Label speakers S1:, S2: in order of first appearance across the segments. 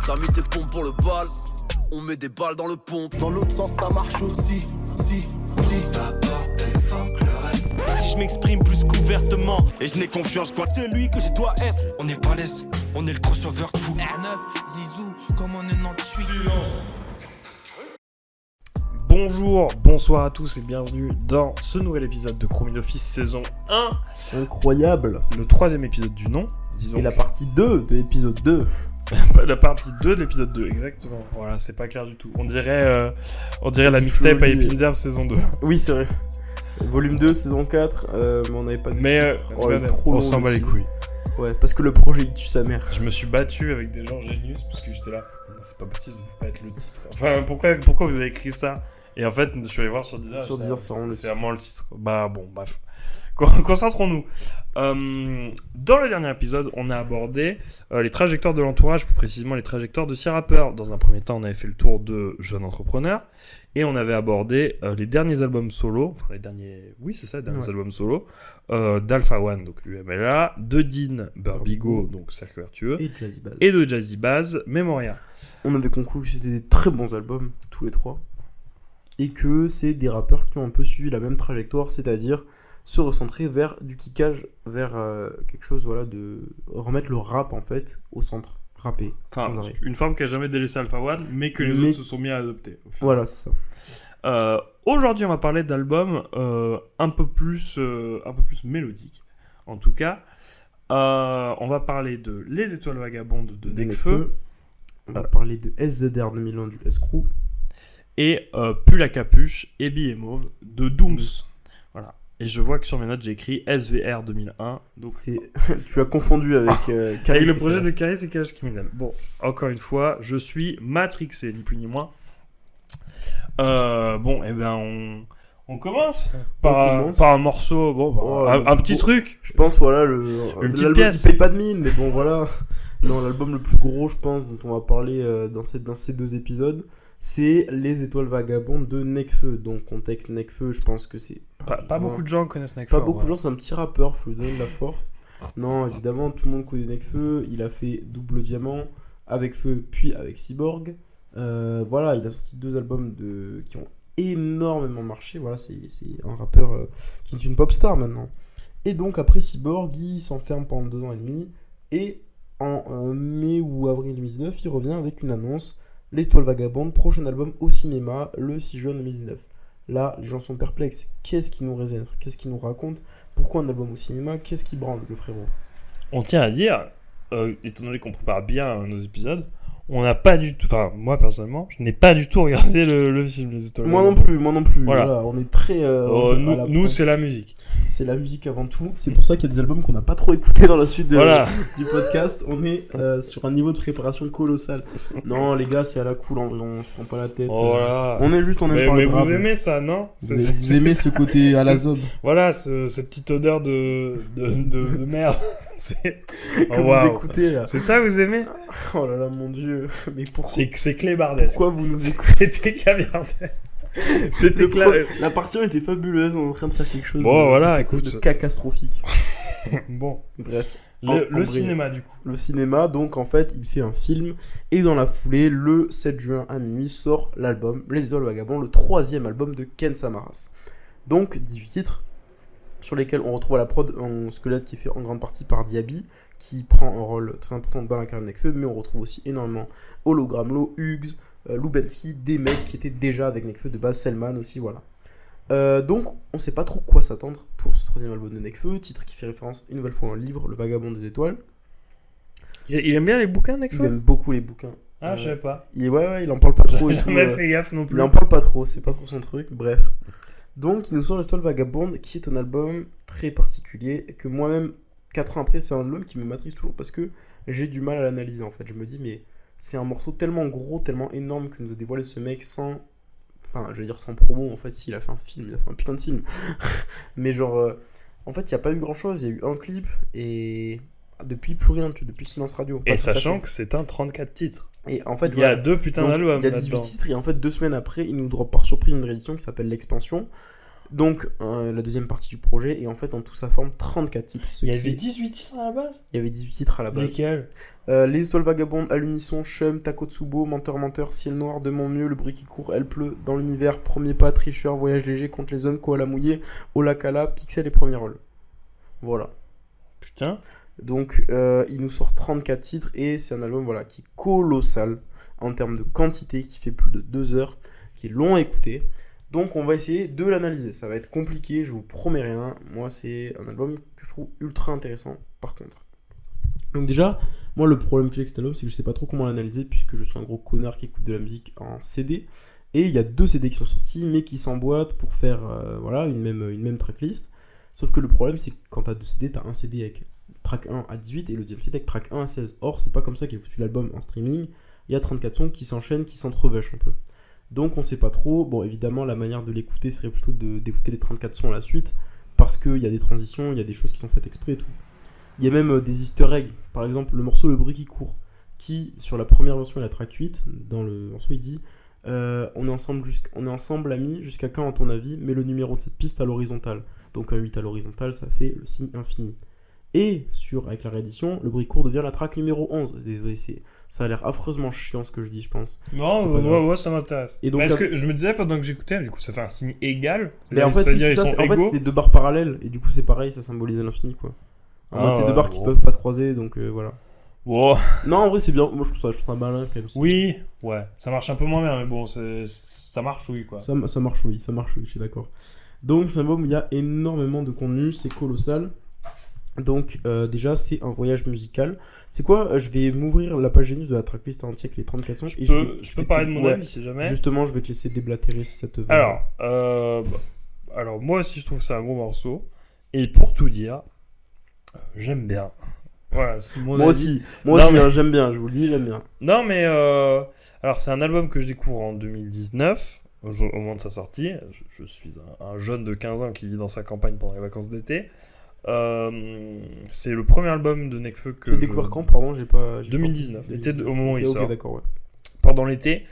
S1: T'as mis tes pompes pour le bal, on met des balles dans le pompe. Dans l'autre sens ça marche aussi, si. D'abord évoque le reste. Et si je m'exprime plus qu'ouvertement, et je n'ai confiance qu'en celui que je dois être.
S2: On est balèze, on est le crossover de fou.
S3: R9, Zizou, comme on est 98.
S4: Bonjour, bonsoir à tous et bienvenue dans ce nouvel épisode de Chromie Office saison 1.
S5: Incroyable.
S4: Le troisième épisode du nom, disons.
S5: Et la partie 2 de l'épisode 2.
S4: La partie 2 de l'épisode 2, exactement. Voilà, c'est pas clair du tout. On dirait la mixtape à Epinzer saison 2.
S5: Oui, c'est vrai. Volume 2, saison 4, mais on n'avait pas de titre.
S4: On s'en bat les couilles.
S5: Ouais, parce que le projet il tue sa mère.
S4: Je me suis battu avec des gens génius parce que j'étais là. Non, c'est pas possible, ça peut pas être le titre. Enfin, pourquoi vous avez écrit ça? Et en fait, je suis allé voir sur Deezer.
S5: Sur Deezer, c'est
S4: vraiment le titre. Bah bon, bref. Concentrons-nous. Dans le dernier épisode, on a abordé les trajectoires de l'entourage, plus précisément les trajectoires de 6 rappeurs. Dans un premier temps, on avait fait le tour de Jeune Entrepreneur et on avait abordé les derniers albums solo, enfin les derniers albums solo d'Alpha One, donc UMLA, de Dean Burbigo, donc Cercle Vertueux, et de Jazzy Bass, Memoria.
S5: On avait conclu que c'était des très bons albums, tous les trois, et que c'est des rappeurs qui ont un peu suivi la même trajectoire, c'est-à-dire se recentrer vers du kickage, vers quelque chose, voilà, de remettre le rap en fait au centre, rapper sans arrêt.
S4: Une forme qui a jamais délaissé Alpha One, mais que les autres se sont mis à adopter.
S5: Voilà, c'est ça.
S4: Aujourd'hui, on va parler d'albums un peu plus mélodiques. En tout cas, on va parler de Les Étoiles Vagabondes de Nekfeu.
S5: On va parler de SZR 2001 du S-Crew.
S4: Et Pull la capuche et Billet Mauve de Dooms. Voilà. Et je vois que sur mes notes, j'ai écrit SVR 2001. Donc
S5: tu as confondu avec Caris.
S4: Avec le projet de Caris et Cash Criminel. Bon, encore une fois, je suis matrixé, ni plus ni moins. On commence par un morceau, un petit truc.
S5: Je pense, voilà,
S4: une petite
S5: pièce. Il paye pas de mine, mais bon, voilà. Non, l'album le plus gros, je pense, dont on va parler dans ces deux épisodes, c'est Les Étoiles Vagabondes de Nekfeu. Donc, contexte Nekfeu, je pense que c'est...
S4: Pas beaucoup de gens connaissent Nekfeu.
S5: Pas beaucoup de gens, c'est un petit rappeur, faut lui donner de la force. Non, évidemment, tout le monde connaît Nekfeu. Il a fait Double Diamant avec Feu, puis avec Cyborg. Voilà, il a sorti 2 albums qui ont énormément marché. Voilà, c'est un rappeur qui est une pop star maintenant. Et donc, après Cyborg, il s'enferme pendant 2 ans et demi. Et en mai ou avril 2019, il revient avec une annonce. Les Étoiles Vagabondes, prochain album au cinéma, le 6 juin 2019. Là, les gens sont perplexes. Qu'est-ce qu'il nous réserve? Qu'est-ce qu'il nous raconte? Pourquoi un album au cinéma? Qu'est-ce qui branle, le frérot?
S4: On tient à dire, étant donné qu'on prépare bien nos épisodes, on n'a pas du tout... Enfin, moi, personnellement, je n'ai pas du tout regardé le film Les Étoiles
S5: Vagabondes. Moi non plus.
S4: Voilà,
S5: on est très...
S4: nous, c'est la musique.
S5: C'est la musique avant tout. C'est pour ça qu'il y a des albums qu'on n'a pas trop écoutés dans la suite du podcast. On est sur un niveau de préparation colossal. Non, les gars, c'est à la cool, en vrai, on se prend pas la tête.
S4: Voilà.
S5: On est juste, on aime parler de rap.
S4: Vous aimez ça, non?
S5: Vous aimez ce côté à la zob.
S4: Voilà, cette petite odeur de merde.
S5: Que vous écoutez, là.
S4: C'est ça, vous aimez?
S5: Oh là là, mon Dieu. Mais pourquoi?
S4: C'est clébardesque.
S5: Pourquoi vous nous écoutez?
S4: C'était caviardesque.
S5: C'était la partie était fabuleuse, on est en train de faire quelque chose
S4: écoute,
S5: de catastrophique.
S4: Bon,
S5: bref.
S4: Le cinéma, du coup.
S5: Le cinéma, donc en fait, il fait un film et dans la foulée, le 7 juin à minuit, sort l'album Les Étoiles Vagabondes, le 3e album de Ken Samaras. Donc 18 titres sur lesquels on retrouve à la prod un squelette qui est fait en grande partie par Diaby, qui prend un rôle très important dans la carrière de Nekfeu, mais on retrouve aussi énormément Hologramlo, Hugues, Lubensky, des mecs qui étaient déjà avec Nekfeu de base, Selman aussi, voilà. Donc on sait pas trop quoi s'attendre pour ce 3e album de Nekfeu, titre qui fait référence une nouvelle fois à un livre, Le Vagabond des Étoiles.
S4: Il aime bien les bouquins, Nekfeu?
S5: Il aime beaucoup les bouquins.
S4: Ah, je savais pas.
S5: Il en parle pas trop.
S4: J'ai jamais fait gaffe non plus.
S5: Il en parle pas trop, c'est pas trop son truc, bref. Donc il nous sort L'Étoile Vagabonde, qui est un album très particulier, que moi-même, 4 ans après, c'est un album qui me matrix toujours parce que j'ai du mal à l'analyser en fait. Je me dis, mais c'est un morceau tellement gros, tellement énorme que nous a dévoilé ce mec sans promo. En fait, s'il a fait un film, il a fait un putain de film. Mais genre, en fait, il n'y a pas eu grand chose. Il y a eu un clip et depuis plus rien, depuis Silence Radio.
S4: Et sachant que c'est un 34 titres.
S5: Et en fait,
S4: il y a 2 putains d'albums.
S5: Il y a 18 titres et en fait, 2 semaines après, il nous drop par surprise une réédition qui s'appelle L'Expansion. Donc, la deuxième partie du projet, et en fait, en tout, ça forme 34 titres.
S4: Il y avait 18 titres à la base.
S5: Il y avait 18 titres à la base.
S4: Lesquels?
S5: Les étoiles vagabondes, à l'unisson, Chum, Takotsubo, Menteur Menteur, Ciel Noir, De Mon Mieux, Le Bruit qui court, Elle pleut, Dans l'univers, Premier pas, Tricheur, Voyage léger, Contre les hommes, Koala mouillé, Olakala, Pixel et Premier rôle. Voilà.
S4: Putain.
S5: Donc, il nous sort 34 titres, et c'est un album voilà, qui est colossal en termes de quantité, qui fait plus de 2 heures, qui est long à écouter. Donc on va essayer de l'analyser. Ça va être compliqué, je vous promets rien. Moi, c'est un album que je trouve ultra intéressant, par contre. Donc déjà, moi, le problème que j'ai avec cet album, c'est que je sais pas trop comment l'analyser, puisque je suis un gros connard qui écoute de la musique en CD. Et il y a 2 CD qui sont sortis, mais qui s'emboîtent pour faire voilà, une même tracklist. Sauf que le problème, c'est que quand t'as 2 CD, t'as un CD avec track 1 à 18 et le deuxième CD avec track 1 à 16. Or, c'est pas comme ça qu'il a foutu l'album en streaming. Il y a 34 sons qui s'enchaînent, qui s'entrevêchent un peu. Donc on sait pas trop. Bon, évidemment, la manière de l'écouter serait plutôt d'écouter les 34 sons à la suite, parce qu'il y a des transitions, il y a des choses qui sont faites exprès et tout. Il y a même des easter eggs. Par exemple, le morceau Le Bruit qui court, qui, sur la première version et la track 8, dans le morceau, il dit on est ensemble amis, jusqu'à quand à ton avis, mets le numéro de cette piste à l'horizontale. Donc un 8 à l'horizontale, ça fait le signe infini. Et avec la réédition, Le Bruit court devient la track numéro 11. Désolé, ça a l'air affreusement chiant ce que je dis, je pense.
S4: Non, ouais, ça m'intéresse.
S5: Et donc,
S4: parce que je me disais pendant que j'écoutais, du coup, ça fait un signe égal.
S5: Mais en fait, c'est 2 barres parallèles, et du coup, c'est pareil, ça symbolise l'infini, quoi. En mode, c'est 2 barres qui peuvent pas se croiser, donc voilà.
S4: Wow.
S5: Non, en vrai, c'est bien. Moi, je trouve ça malin quand même.
S4: Oui, ouais, ça marche un peu moins bien, mais bon, ça marche, oui, quoi.
S5: Ça marche, oui, je suis d'accord. Donc, c'est un album où il y a énormément de contenu, c'est colossal. Donc déjà c'est un voyage musical. C'est quoi Je vais m'ouvrir la page Genius de la tracklist entière avec les 34 sons.
S4: Je peux parler de mon avis si jamais.
S5: Justement, je vais te laisser déblatérer si ça te va.
S4: Alors moi aussi je trouve ça un gros morceau. Et pour tout dire, j'aime bien. Voilà, c'est mon
S5: moi
S4: avis.
S5: Moi aussi, hein, j'aime bien, je vous le dis, j'aime bien.
S4: Non mais alors c'est un album que je découvre en 2019, au moment de sa sortie. Je suis un jeune de 15 ans qui vit dans sa campagne pendant les vacances d'été. C'est le premier album de Nekfeu que
S5: tu l'as découvert quand, pardon, j'ai pas
S4: 2019, au moment où il sort.
S5: D'accord, ouais.
S4: Pendant l'été,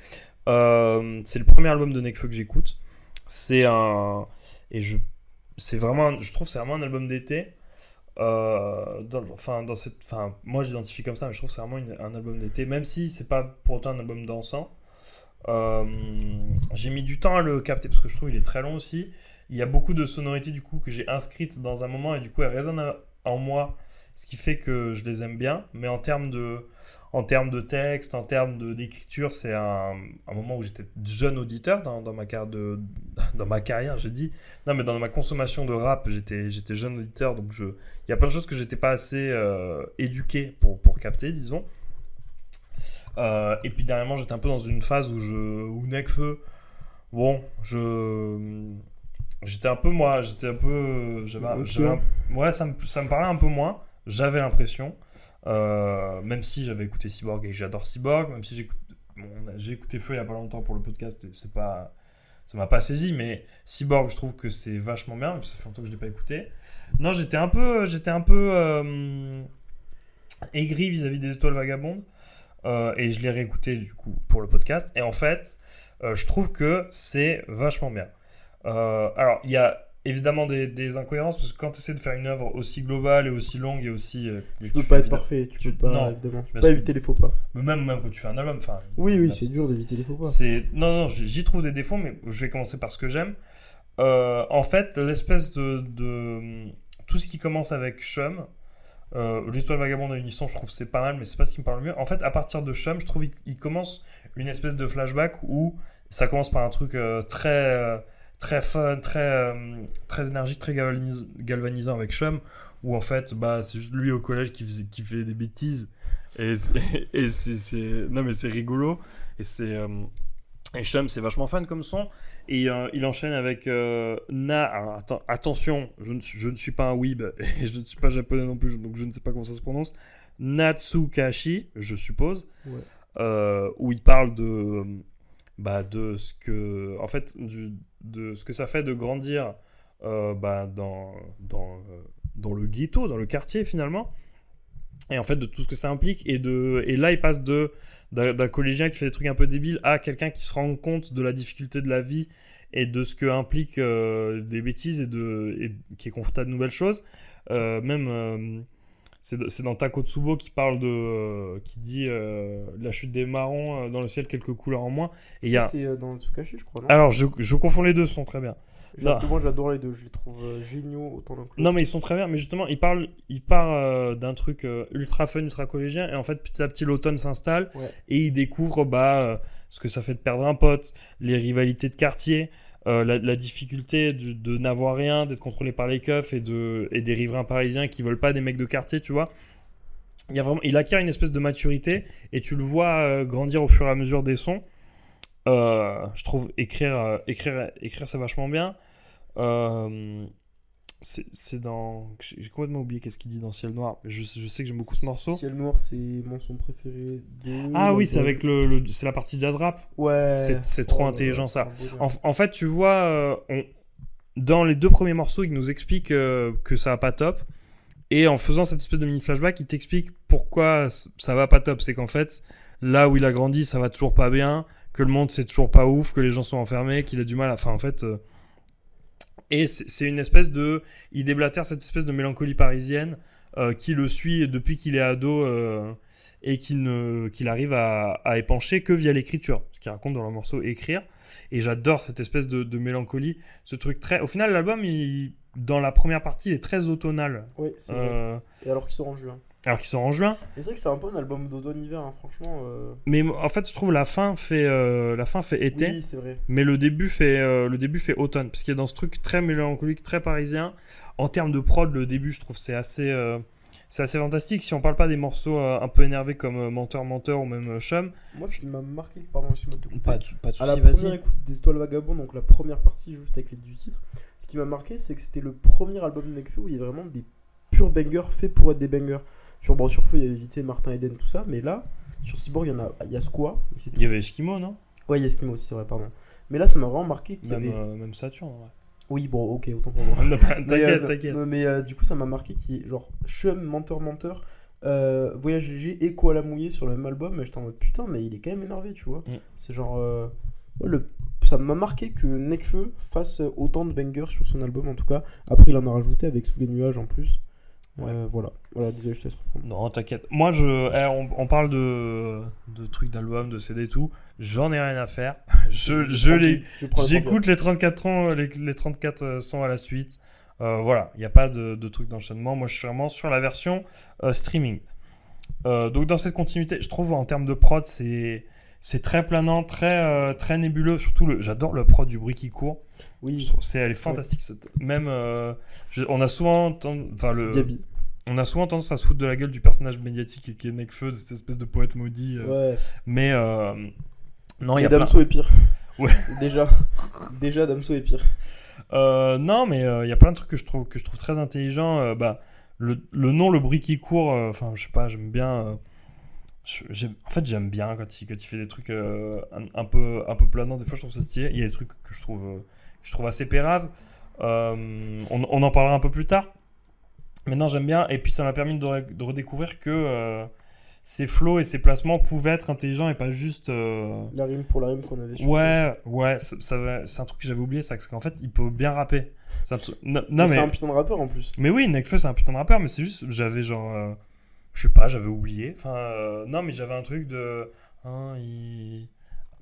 S4: c'est le premier album de Nekfeu que j'écoute. Je trouve que c'est vraiment un album d'été. Moi j'identifie comme ça, mais je trouve que c'est vraiment un album d'été, même si c'est pas pour autant un album dansant. J'ai mis du temps à le capter parce que je trouve qu'il est très long aussi. Il y a beaucoup de sonorités du coup que j'ai inscrites dans un moment et du coup elles résonnent en moi, ce qui fait que je les aime bien. Mais en termes de texte, en termes d'écriture, c'est un moment où j'étais jeune auditeur dans ma carrière, j'ai dit. Non, mais dans ma consommation de rap, j'étais jeune auditeur, donc il y a plein de choses que j'étais pas assez éduqué pour capter, disons. Et puis dernièrement, j'étais un peu dans une phase où Nekfeu, bon, ça me parlait un peu moins, j'avais l'impression, même si j'avais écouté Cyborg et que j'adore Cyborg, même si j'ai écouté Feu il y a pas longtemps pour le podcast et ça m'a pas saisi, mais Cyborg je trouve que c'est vachement bien, même si ça fait longtemps que je l'ai pas écouté. Non, j'étais un peu aigri vis-à-vis des Étoiles Vagabondes. Et je l'ai réécouté du coup pour le podcast et en fait je trouve que c'est vachement bien. Alors il y a évidemment des incohérences parce que quand tu essaies de faire une œuvre aussi globale et aussi longue et aussi
S5: tu peux pas être parfait, tu peux pas évidemment, tu peux pas éviter les faux pas.
S4: Mais même quand tu fais un album,
S5: oui, c'est dur d'éviter les faux pas.
S4: Non, j'y trouve des défauts, mais je vais commencer par ce que j'aime. En fait, l'espèce de tout ce qui commence avec Chum, l'Étoile Vagabonde à Unisson, je trouve que c'est pas mal, mais c'est pas ce qui me parle le mieux. En fait, à partir de Chum, je trouve qu'il commence une espèce de flashback où ça commence par un truc très fun, très énergique, très galvanisant avec Chum, où en fait, c'est juste lui au collège qui fait des bêtises. Et non, mais c'est rigolo. Et Chum, c'est vachement fun comme son. Et il enchaîne avec Alors, attention, je ne suis pas un weeb et je ne suis pas japonais non plus, donc je ne sais pas comment ça se prononce. Natsukashi, je suppose. Ouais. Où il parle de ce que, en fait, de ce que ça fait de grandir dans le ghetto, dans le quartier finalement. et en fait de tout ce que ça implique, et là il passe d'un collégien qui fait des trucs un peu débiles à quelqu'un qui se rend compte de la difficulté de la vie et de ce que implique des bêtises et qui est confronté à de nouvelles choses. C'est dans Takotsubo qui parle qui dit la chute des marrons dans le ciel, quelques couleurs en moins. Et
S5: c'est dans Tsukashi, je crois, non?
S4: Alors je confonds les deux, sont très bien.
S5: Moi j'adore les deux, je les trouve géniaux autant l'un que l'autre.
S4: Non mais ils sont très bien, mais justement il part d'un truc ultra fun, ultra collégien, et en fait petit à petit l'automne s'installe, et il découvre ce que ça fait de perdre un pote, les rivalités de quartier, la difficulté de n'avoir rien, d'être contrôlé par les keufs et des riverains parisiens qui veulent pas des mecs de quartier, tu vois. Il acquiert une espèce de maturité, et tu le vois grandir au fur et à mesure des sons. Je trouve écrire ça vachement bien. C'est dans... J'ai complètement oublié qu'est-ce qu'il dit dans Ciel Noir. Je sais que j'aime beaucoup ce morceau.
S5: Ciel Noir, c'est mon son préféré de...
S4: Ah oui, c'est avec c'est la partie jazz rap.
S5: Ouais.
S4: C'est trop intelligent, ça. En fait, tu vois, dans les 2 premiers morceaux, il nous explique que ça va pas top. Et en faisant cette espèce de mini flashback, il t'explique pourquoi ça va pas top. C'est qu'en fait, là où il a grandi, ça va toujours pas bien, que le monde c'est toujours pas ouf, que les gens sont enfermés, qu'il a du mal à... Enfin, en fait... Et c'est une espèce de... Il déblatère cette espèce de mélancolie parisienne qui le suit depuis qu'il est ado et qu'il arrive à épancher que via l'écriture. Ce qu'il raconte dans le morceau Écrire. Et j'adore cette espèce de mélancolie. Ce truc très... Au final, l'album, dans la première partie, il est très automnal.
S5: Oui, c'est vrai. Et alors qu'il sort en juin.
S4: Et
S5: c'est vrai que c'est un peu un album d'automne-hiver, hein, franchement.
S4: Mais en fait, je trouve la fin fait été.
S5: Oui, c'est vrai.
S4: Mais le début fait automne, parce qu'il y a dans ce truc très mélancolique, très parisien. En termes de prod, le début, je trouve c'est assez fantastique. Si on parle pas des morceaux un peu énervés comme Menteur ou même Chum.
S5: Moi, ce qui m'a marqué, pardon, excuse-moi de te couper.
S4: Pas de soucis,
S5: à la
S4: vas-y.
S5: première écoute des Étoiles Vagabondes, donc la première partie juste avec les 18 titres, ce qui m'a marqué, c'est que c'était le premier album de Nekfeu où il y a vraiment des purs bangers faits pour être des bangers. Sur Feu, il y avait vite fait Martin Eden, tout ça, mais là, sur Cyborg, il y a Squat.
S4: Il y avait Eskimo, non?
S5: Ouais, il y a Eskimo aussi, c'est vrai, pardon. Mais là, ça m'a vraiment marqué qu'il y avait...
S4: Même Saturne, ouais.
S5: Oui, bon, ok, autant pour moi.
S4: T'inquiète.
S5: Mais du coup, ça m'a marqué qu'il y ait genre Chum, Menteur, Voyage léger et Koala mouillé sur le même album, mais j'étais en mode putain, mais il est quand même énervé, tu vois. C'est genre... ça m'a marqué que Nekfeu fasse autant de bangers sur son album, en tout cas. Après, il en a rajouté avec Sous les nuages en plus. Voilà, désolé, je te laisse reprendre.
S4: Non, t'inquiète. Moi, on parle de trucs d'albums, de CD et tout. J'en ai rien à faire. J'écoute les 34 sons à la suite. Voilà, il n'y a pas de truc d'enchaînement. Moi, je suis vraiment sur la version streaming. Donc, dans cette continuité, je trouve en termes de prod, c'est très planant, très nébuleux. Surtout, j'adore le prod du bruit qui court.
S5: Oui.
S4: Elle est fantastique. Même, on a souvent... On a souvent tendance à se foutre de la gueule du personnage médiatique qui est Nekfeu, cette espèce de poète maudit. Mais non, il y a
S5: Damso est pire.
S4: Ouais.
S5: Déjà Damso est pire.
S4: Non, mais il y a plein de trucs que je trouve très intelligents. Le nom, le bruit qui court. Enfin, je sais pas, j'aime bien. En fait, j'aime bien quand il fait des trucs un peu planants. Des fois, je trouve ça stylé. Il y a des trucs que je trouve assez péraves. On en parlera un peu plus tard. Mais non, j'aime bien. Et puis, ça m'a permis de redécouvrir que ses flows et ses placements pouvaient être intelligents et pas juste...
S5: La rime pour la rime qu'on avait sur
S4: Ouais, c'est un truc que j'avais oublié, ça, c'est qu'en fait, il peut bien rapper. C'est
S5: un putain de rappeur en plus.
S4: Mais oui, Nekfeu, c'est un putain de rappeur, mais c'est juste, j'avais genre... je sais pas, j'avais oublié. Enfin, non, mais j'avais un truc de...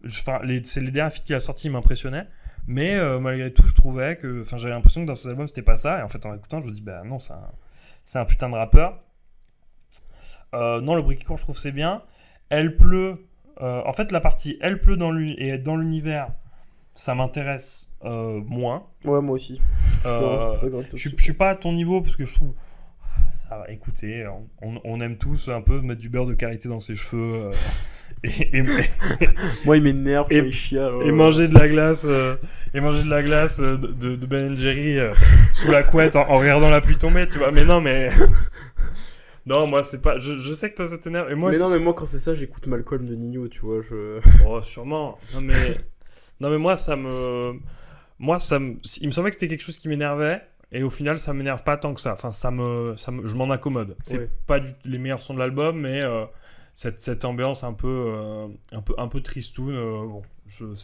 S4: c'est les derniers feats qu'il a sortis, il m'impressionnait. Mais malgré tout, je trouvais que... Enfin, j'avais l'impression que dans ses albums, c'était pas ça. Et en fait, en écoutant, je me dis, bah non, c'est un putain de rappeur. Non, le bruit qui court, je trouve c'est bien. Elle pleut. En fait, la partie Elle pleut dans l'univers, ça m'intéresse moins.
S5: Ouais, moi aussi.
S4: Je suis pas à ton niveau parce que je trouve. Ça va, écoutez, on aime tous un peu mettre du beurre de karité dans ses cheveux.
S5: Moi, il m'énerve, il chiale.
S4: Et manger de la glace, de Ben & Jerry sous la couette en regardant la pluie tomber, tu vois. Mais non, mais. Non, moi, c'est pas... Je sais que toi, ça t'énerve.
S5: Mais moi, quand c'est ça, j'écoute Malcolm de Nino, tu vois.
S4: Oh, sûrement. Non, mais moi, il me semblait que c'était quelque chose qui m'énervait. Et au final, ça m'énerve pas tant que ça. Enfin, je m'en accommode. C'est
S5: Ouais.
S4: pas les meilleurs sons de l'album, mais cette ambiance un peu tristoun, bon,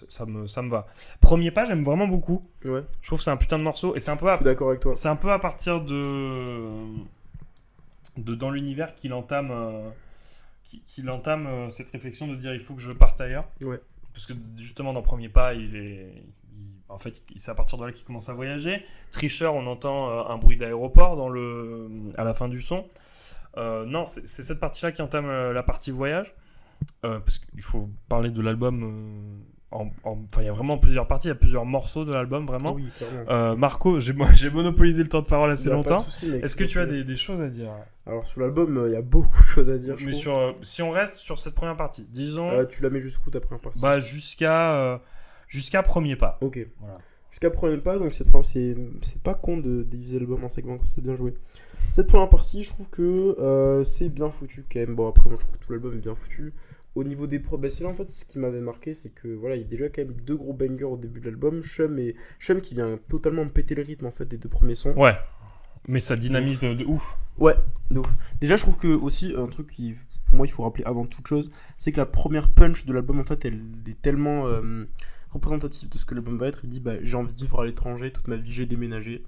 S4: ça me va. Premier pas, j'aime vraiment beaucoup.
S5: Ouais,
S4: Je trouve que c'est un putain de morceau et c'est un peu
S5: je suis d'accord avec toi.
S4: c'est un peu à partir de dans l'univers qu'il entame cette réflexion de dire il faut que je parte ailleurs.
S5: Ouais.
S4: Parce que justement dans Premier Pas, en fait, c'est à partir de là qu'il commence à voyager. Tricheur, on entend un bruit d'aéroport à la fin du son. Non, c'est cette partie-là qui entame la partie voyage. Parce qu'il faut parler de l'album. Enfin, il y a vraiment plusieurs parties, il y a plusieurs morceaux de l'album, vraiment.
S5: Oui, clairement.
S4: Marco, j'ai monopolisé le temps de parole assez
S5: Y a pas de
S4: longtemps.
S5: souci, mec,
S4: Est-ce que tu as
S5: donc,
S4: des choses à dire?
S5: Alors, sur l'album, il y a beaucoup de choses à dire. je
S4: Mais
S5: trouve.
S4: si on reste sur cette première partie, disons,
S5: Tu la mets jusqu'où ta première partie?
S4: bah, jusqu'à Premier Pas.
S5: Ok.
S4: Voilà.
S5: Jusqu'à premier pas, donc c'est pas con de diviser l'album en segments comme ça, bien joué. Cette première partie, je trouve que c'est bien foutu quand même. Bon, après, moi je trouve que tout l'album est bien foutu. Au niveau des prods, c'est là en fait ce qui m'avait marqué, c'est que voilà, il y a déjà quand même 2 gros bangers au début de l'album. Chum qui vient totalement péter le rythme en fait des 2 premiers sons.
S4: Ouais, mais ça dynamise de ouf.
S5: Ouais, de ouf. Déjà, je trouve que aussi un truc qui, pour moi, il faut rappeler avant toute chose, c'est que la première punch de l'album, en fait, elle est tellement représentative de ce que l'album va être. Il dit, bah, j'ai envie de vivre à l'étranger, toute ma vie, j'ai déménagé.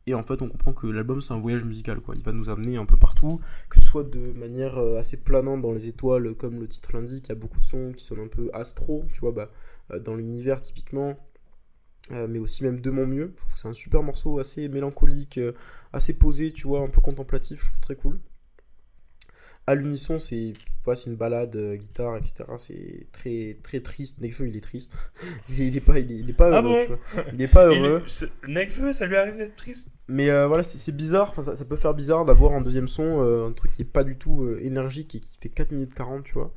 S5: Et en fait, on comprend que l'album, c'est un voyage musical, quoi. Il va nous amener un peu partout, que ce soit de manière assez planante dans les étoiles, comme le titre l'indique. Il y a beaucoup de sons qui sonnent un peu astro, tu vois, dans l'univers, typiquement. Mais aussi même de mon mieux. Je trouve que c'est un super morceau, assez mélancolique, assez posé, tu vois, un peu contemplatif. Je trouve très cool. À l'unisson, c'est une balade, guitare, etc. C'est très très triste. Nekfeu, il est triste. il est pas
S4: Ah
S5: heureux,
S4: bon
S5: tu vois. Il est pas heureux.
S4: Nekfeu, ça lui arrive d'être triste.
S5: Mais voilà, c'est bizarre. Enfin, ça peut faire bizarre d'avoir en deuxième son un truc qui est pas du tout énergique et qui fait 4 minutes 40, tu vois.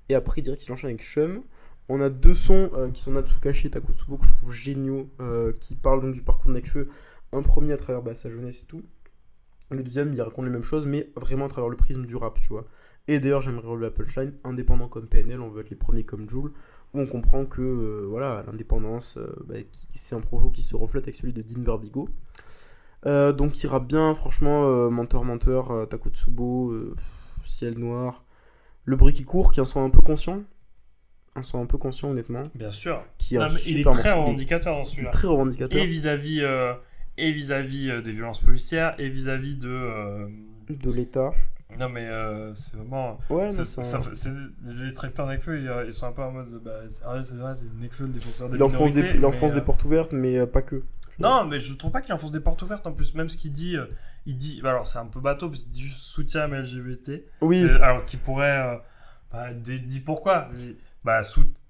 S5: Et après, direct, il enchaîne avec Chum. On a 2 sons qui sont Natsukashi et Takotsubo que je trouve géniaux, qui parlent donc du parcours de Nekfeu. Un premier à travers sa jeunesse et tout. Le deuxième, il raconte les mêmes choses, mais vraiment à travers le prisme du rap, tu vois. Et d'ailleurs, j'aimerais relever la punchline, indépendant comme PNL, on veut être les premiers comme Jul, où on comprend que voilà, l'indépendance, c'est un projet qui se reflète avec celui de Dean Barbigo. Donc il rappe bien, franchement, Menteur, Takotsubo, Ciel Noir, Le Bruit qui court, qui en sont un peu conscients. Honnêtement.
S4: Bien sûr.
S5: Qui est
S4: Non,
S5: un
S4: mais il est
S5: super
S4: très
S5: morceau.
S4: revendicateur dans celui-là.
S5: Très revendicateur.
S4: Et vis-à-vis des violences policières et vis-à-vis de
S5: De l'État.
S4: non mais c'est vraiment
S5: Ouais,
S4: c'est,
S5: non,
S4: c'est les tracteurs Nekfeu, ils sont un peu en mode c'est vrai, c'est Nekfeu le défenseur des
S5: il enfonce
S4: minorités,
S5: des portes ouvertes, mais pas que.
S4: non, mais je trouve pas qu'il enfonce des portes ouvertes en plus. Même ce qu'il dit, alors c'est un peu bateau parce qu'il dit juste soutien à LGBT.
S5: Oui.
S4: Alors qu'il pourrait dit pourquoi. Il dit,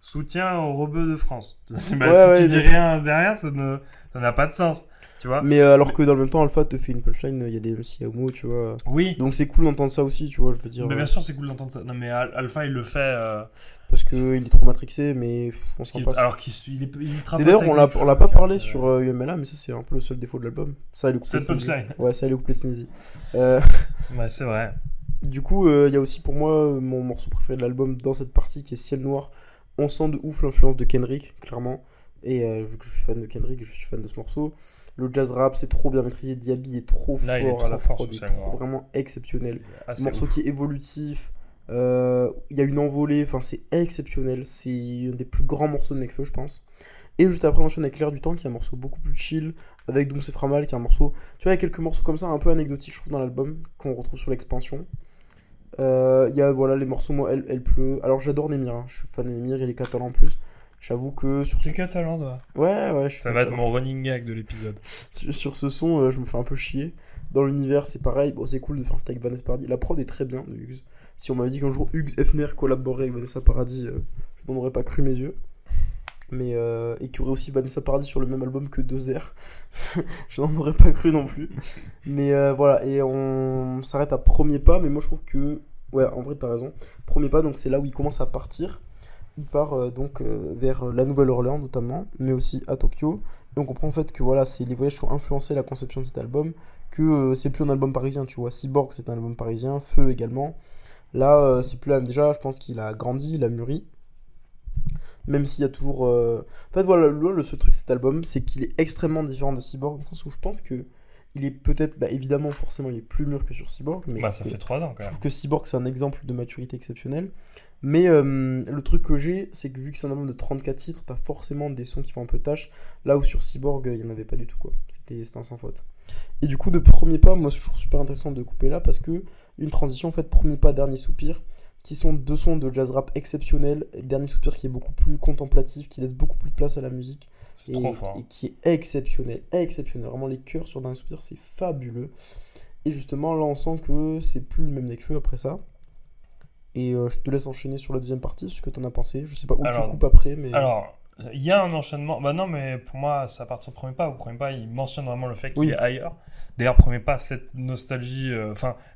S4: soutien aux rebeux de France. Si tu dis rien derrière, ça n'a pas de sens. Tu vois.
S5: Mais alors que dans le même temps, Alpha te fait une punchline, il y a des MC homo, tu vois.
S4: Oui.
S5: Donc c'est cool d'entendre ça aussi, tu vois, je veux dire.
S4: Mais bien sûr, c'est cool d'entendre ça. Non, mais Alpha, il le fait.
S5: Parce qu'il est trop matrixé, mais on s'en passe.
S4: Alors qu'il est
S5: Et d'ailleurs, on l'a pas parlé sur UMLA, mais ça, c'est un peu le seul défaut de l'album. Ça, et le couplet de Sneezy. Ouais, ça, et le couplet de Sneezy.
S4: Ouais, c'est vrai.
S5: Du coup, il y a aussi pour moi mon morceau préféré de l'album dans cette partie qui est Ciel Noir. On sent de ouf l'influence de Kendrick, clairement. Et vu que je suis fan de Kendrick, je suis fan de ce morceau. Le jazz rap, c'est trop bien maîtrisé. Diaby est trop
S4: là,
S5: fort à la prod, il est
S4: trop
S5: vraiment exceptionnel.
S4: Un
S5: morceau qui est évolutif. Il y a une envolée, enfin c'est exceptionnel. C'est un des plus grands morceaux de Nekfeu, je pense. Et juste après, on enchaîne avec L'air du temps, qui est un morceau beaucoup plus chill, avec Doom Sefra Mal, qui est un morceau. Tu vois, il y a quelques morceaux comme ça, un peu anecdotiques, je trouve, dans l'album, qu'on retrouve sur l'expansion. Il y a voilà, les morceaux, moi, Elle pleut. Alors j'adore Nemir, hein. Je suis fan de Nemir, il est catalan en plus. J'avoue que sur
S4: ce catalan, toi.
S5: Ouais,
S4: ça va être mon running gag de l'épisode.
S5: Sur ce son, je me fais un peu chier. Dans l'univers, c'est pareil. Bon, c'est cool de faire un feat avec Vanessa Paradis. La prod est très bien de Hugues. Si on m'avait dit qu'un jour Hugues Hefner collaborerait avec Vanessa Paradis, je n'en aurais pas cru mes yeux. Mais et qu'il y aurait aussi Vanessa Paradis sur le même album que 2R, je n'en aurais pas cru non plus. Mais voilà, et on s'arrête à Premier Pas. Mais moi, je trouve que ouais, en vrai, t'as raison. Premier Pas, donc c'est là où il commence à partir. Il part donc vers la Nouvelle-Orléans notamment, mais aussi à Tokyo. Et on comprend en fait que voilà, c'est les voyages qui ont influencé la conception de cet album, que c'est plus un album parisien, tu vois. Cyborg, c'est un album parisien, Feu également. Là, c'est plus la même. Déjà, je pense qu'il a grandi, il a mûri. Même s'il y a toujours... En fait, voilà, le seul truc de cet album, c'est qu'il est extrêmement différent de Cyborg, dans le sens où je pense que il est peut-être, évidemment, forcément, il est plus mûr que sur Cyborg. Mais
S4: Bah, ça fait 3 ans quand
S5: je
S4: même.
S5: trouve que Cyborg, c'est un exemple de maturité exceptionnelle. Mais le truc que j'ai, c'est que vu que c'est un album de 34 titres, t'as forcément des sons qui font un peu tâche. Là où sur Cyborg, il n'y en avait pas du tout, quoi. C'était un sans faute. Et du coup, de premier pas, moi, je trouve super intéressant de couper là parce que une transition, en fait, premier pas, dernier soupir, qui sont 2 sons de jazz rap exceptionnels. Et le dernier soupir qui est beaucoup plus contemplatif, qui laisse beaucoup plus de place à la musique.
S4: C'est trop fort.
S5: Et qui est exceptionnel. Vraiment, les chœurs sur Dernier Soupir, c'est fabuleux. Et justement, là, on sent que c'est plus le même Nekfeu après ça. Et je te laisse enchaîner sur la deuxième partie, ce que t'en as pensé. Je sais pas où tu coupes après, mais...
S4: Alors, il y a un enchaînement. Bah non, mais pour moi, ça part au premier pas. Au premier pas, il mentionne vraiment le fait qu'il
S5: Oui.
S4: est ailleurs. D'ailleurs, premier pas, cette nostalgie,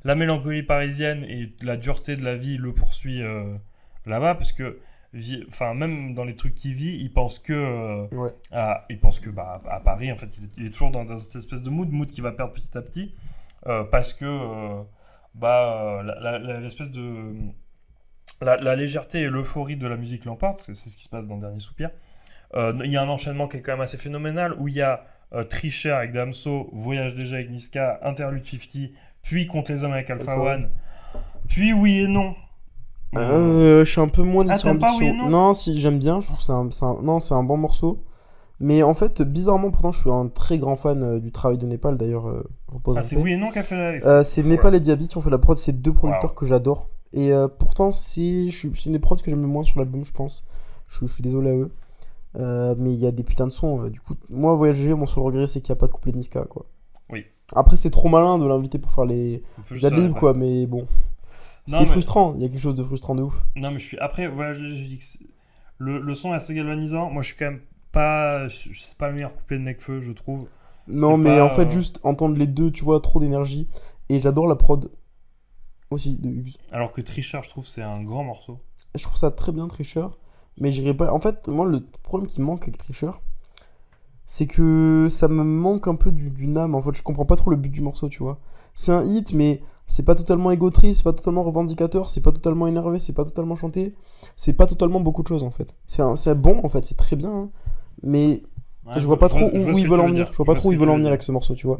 S4: la mélancolie parisienne et la dureté de la vie le poursuit là-bas, parce que, même dans les trucs qu'il vit, il pense que, à Paris, en fait, il est toujours dans cette espèce de mood qui va perdre petit à petit, parce que, l'espèce de la légèreté et l'euphorie de la musique l'emportent. C'est ce qui se passe dans Dernier Soupir. Il y a un enchaînement qui est quand même assez phénoménal où il y a Tricher avec Damso, Voyage déjà avec Niska, Interlude 50, puis Contre les hommes avec Alpha One, puis Oui et Non.
S5: Je suis un peu moins
S4: t'aimes pas Oui et Non ?
S5: Non, si, j'aime bien. Je trouve que c'est un bon morceau. Mais en fait, bizarrement, pourtant, je suis un très grand fan du travail de Népal, d'ailleurs.
S4: C'est Oui et Non qui a fait
S5: c'est Népal et Diaby qui ont fait la prod. C'est 2 producteurs que j'adore. Et pourtant, c'est une des prods que j'aime le moins sur l'album, je pense. Je suis désolé à eux. Mais il y a des putains de sons. Du coup, moi, Voyager, mon seul regret, c'est qu'il n'y a pas de couplet Niska, quoi.
S4: Oui.
S5: Après, c'est trop malin de l'inviter pour faire les adlibs, quoi. Mais bon, c'est frustrant. Il y a quelque chose de frustrant de ouf.
S4: Non, mais Après, Voyager, je dis que le son est assez galvanisant. Moi, je suis quand même pas... C'est pas le meilleur couplet de Nekfeu, je trouve.
S5: Non, mais en fait, juste entendre les deux, tu vois, trop d'énergie. Et j'adore la prod aussi de Hugues.
S4: Alors que Tricher, je trouve, c'est un grand morceau.
S5: Je trouve ça très bien, Tricher. Mais j'irai pas. En fait, moi, le problème qui me manque avec Tricher, c'est que ça me manque un peu d'une âme. En fait, je comprends pas trop le but du morceau, tu vois. C'est un hit, mais c'est pas totalement égotriste, c'est pas totalement revendicateur, c'est pas totalement énervé, c'est pas totalement chanté. C'est pas totalement beaucoup de choses, en fait. C'est bon, en fait, c'est très bien. Hein. Mais je vois pas trop où ils veulent en venir. Je vois pas trop où ils veulent en venir avec ce morceau, tu vois.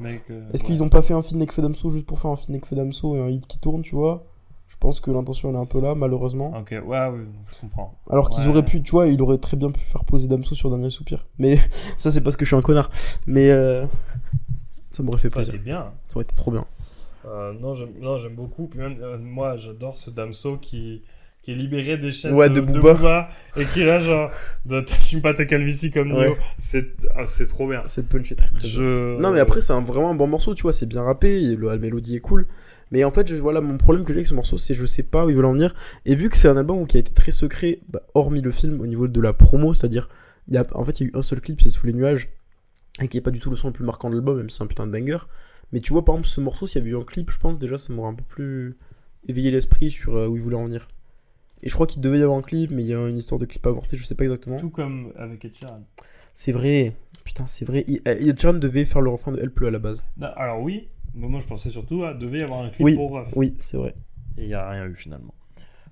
S5: Est-ce qu'ils ont pas fait un feat Nekfeu Damso juste pour faire un feat Nekfeu Damso et un hit qui tourne, tu vois? Je pense que l'intention elle est un peu là, malheureusement.
S4: Ok, ouais, je comprends.
S5: Alors qu'ils auraient pu, tu vois, il aurait très bien pu faire poser Damso sur Dernier Soupir. Mais ça, c'est parce que je suis un connard. Mais ça m'aurait fait plaisir.
S4: C'était bien.
S5: Ça aurait été trop bien.
S4: Non, j'aime beaucoup. Puis même, moi, j'adore ce Damso qui est libéré des chaînes
S5: de Booba.
S4: Et qui est là, genre, t'assumes pas ta calvitie comme Nio. C'est trop bien.
S5: Cette punch est très bien. Non, mais après, c'est vraiment un bon morceau, tu vois, c'est bien rappé, la mélodie est cool. Mais en fait, voilà, mon problème que j'ai avec ce morceau, c'est je sais pas où ils veulent en venir. Et vu que c'est un album qui a été très secret, hormis le film, au niveau de la promo, c'est-à-dire, il y a eu un seul clip, c'est Sous les nuages, et qui est pas du tout le son le plus marquant de l'album, même si c'est un putain de banger. Mais tu vois, par exemple, ce morceau, s'il y avait eu un clip, je pense déjà, ça m'aurait un peu plus éveillé l'esprit sur où ils voulaient en venir. Et je crois qu'il devait y avoir un clip, mais il y a une histoire de clip avorté, je sais pas exactement.
S4: Tout comme avec Ed Sheeran.
S5: C'est vrai, putain, c'est vrai. Ed Sheeran devait faire le refrain de Elle pleut à la base.
S4: Non, alors oui, mais moi je pensais surtout devait y avoir un clip pour Ruff.
S5: Oui, c'est vrai.
S4: Et il n'y a rien eu finalement.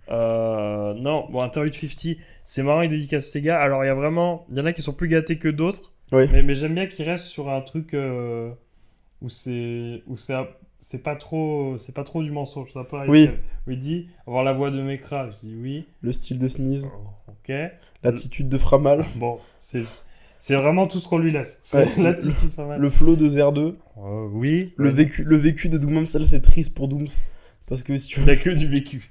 S4: Non, bon, Interlude 50, c'est marrant, il dédicace ces gars. Alors il y en a qui sont plus gâtés que d'autres.
S5: Oui.
S4: Mais j'aime bien qu'ils restent sur un truc où c'est pas trop du mensonge. Ça peut
S5: oui.
S4: Où il dit avoir la voix de Mekra, je dis oui.
S5: Le style de Sneeze.
S4: Ok.
S5: L'attitude de Framal.
S4: Bon, c'est vraiment tout ce qu'on lui laisse. C'est l'attitude Framal.
S5: Le flow de Zer 2.
S4: Oui.
S5: Le vécu de Doom, ça c'est triste pour Dooms. Parce que si tu veux...
S4: Il a que du vécu.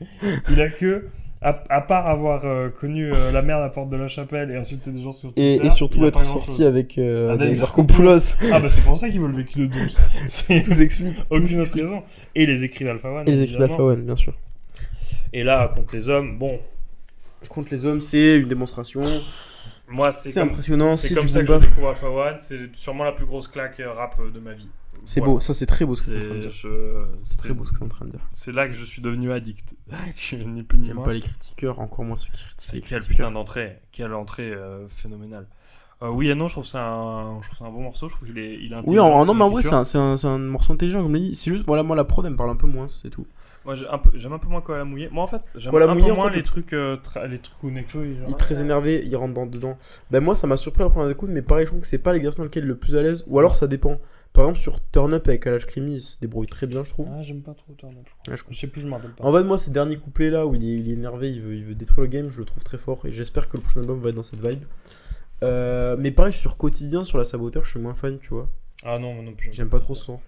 S4: Il a que... À part avoir connu la mère à la porte de la chapelle et insulter des gens sur Twitter.
S5: Et surtout être sorti avec Zarkopoulos.
S4: Ah bah c'est pour ça qu'il veut le vécu de Dooms.
S5: Tout s'explique.
S4: Aucune autre raison. Et les écrits d'Alpha One.
S5: Et les écrits d'Alpha One, bien sûr.
S4: Et là, contre les hommes, bon.
S5: Contre les hommes, c'est une démonstration.
S4: Moi,
S5: c'est impressionnant.
S4: C'est comme ça que je découvre Alpha One. C'est sûrement la plus grosse claque rap de ma vie.
S5: C'est beau, ça c'est très beau ce que tu es en train de dire. C'est très beau ce que tu es en train de dire.
S4: C'est là que je suis devenu addict. Ni plus ni moins.
S5: J'aime pas les critiqueurs, encore moins ceux qui critiquent.
S4: C'est quelle putain d'entrée. Quelle entrée phénoménale. Oui et non, je trouve ça un bon morceau. Je trouve qu'il est intelligent.
S5: Oui, non, mais en vrai, c'est un morceau intelligent, comme je l'ai dit. C'est juste, voilà, moi la prod elle me parle un peu moins, c'est tout.
S4: Moi j'aime un peu moins Koala Mouillé. Moi en fait, j'aime un peu moins les trucs où Nekfeu
S5: il est très énervé, il rentre dedans. Ben moi ça m'a surpris la première écoute, mais pareil, je trouve que c'est pas l'exercice dans lequel il est le plus à l'aise. Ou alors ça dépend. Par exemple, sur Turn Up avec Kalash Krimi, il se débrouille très bien, je trouve.
S4: Ah, j'aime pas trop Turn Up, je crois.
S5: Ouais,
S4: Je sais plus, je m'en rappelle pas.
S5: En fait, moi, ces derniers couplets là où il est énervé, il veut détruire le game, je le trouve très fort et j'espère que le prochain album va être dans cette vibe. Mais pareil, sur Quotidien, sur La Saboteur, je suis moins fan, tu vois.
S4: Ah non, moi non plus.
S5: J'aime pas trop ce son.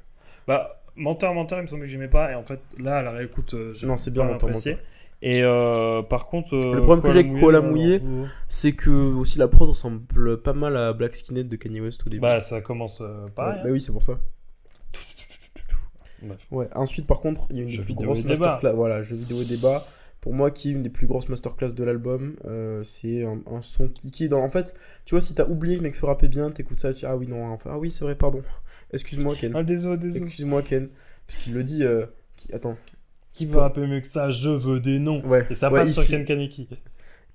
S4: Bah, Menteur, il me semble que j'aimais pas. Et en fait, là, à la réécoute, j'ai
S5: Non, c'est bien,
S4: pas
S5: Menteur,
S4: apprécié. Et par contre.
S5: Le problème que j'ai avec Koala Mouillé, c'est que aussi la prod ressemble pas mal à Black Skinhead de Kanye West au début.
S4: Bah, ça commence pareil.
S5: Bah oui, c'est pour ça.
S4: Bref.
S5: Ouais, ensuite, par contre, il y a une des
S4: Jeux
S5: plus
S4: vidéo
S5: grosses
S4: et débat.
S5: masterclass. Voilà, jeux vidéo et débat. Pour moi, qui est une des plus grosses masterclass de l'album, c'est un son qui est dans. En fait, tu vois, si t'as oublié que Nekfeu rappait bien, t'écoutes ça, tu dis ah oui, non, enfin, ah oui, c'est vrai, pardon. Excuse-moi, Ken.
S4: Ah, désolé.
S5: Excuse-moi, Ken. Parce qu'il le dit. Attends.
S4: Qui veut rapper mieux que ça? Je veux des noms.
S5: Ouais.
S4: Et ça
S5: Ouais,
S4: passe
S5: il
S4: sur
S5: fait-
S4: Ken Kaneki.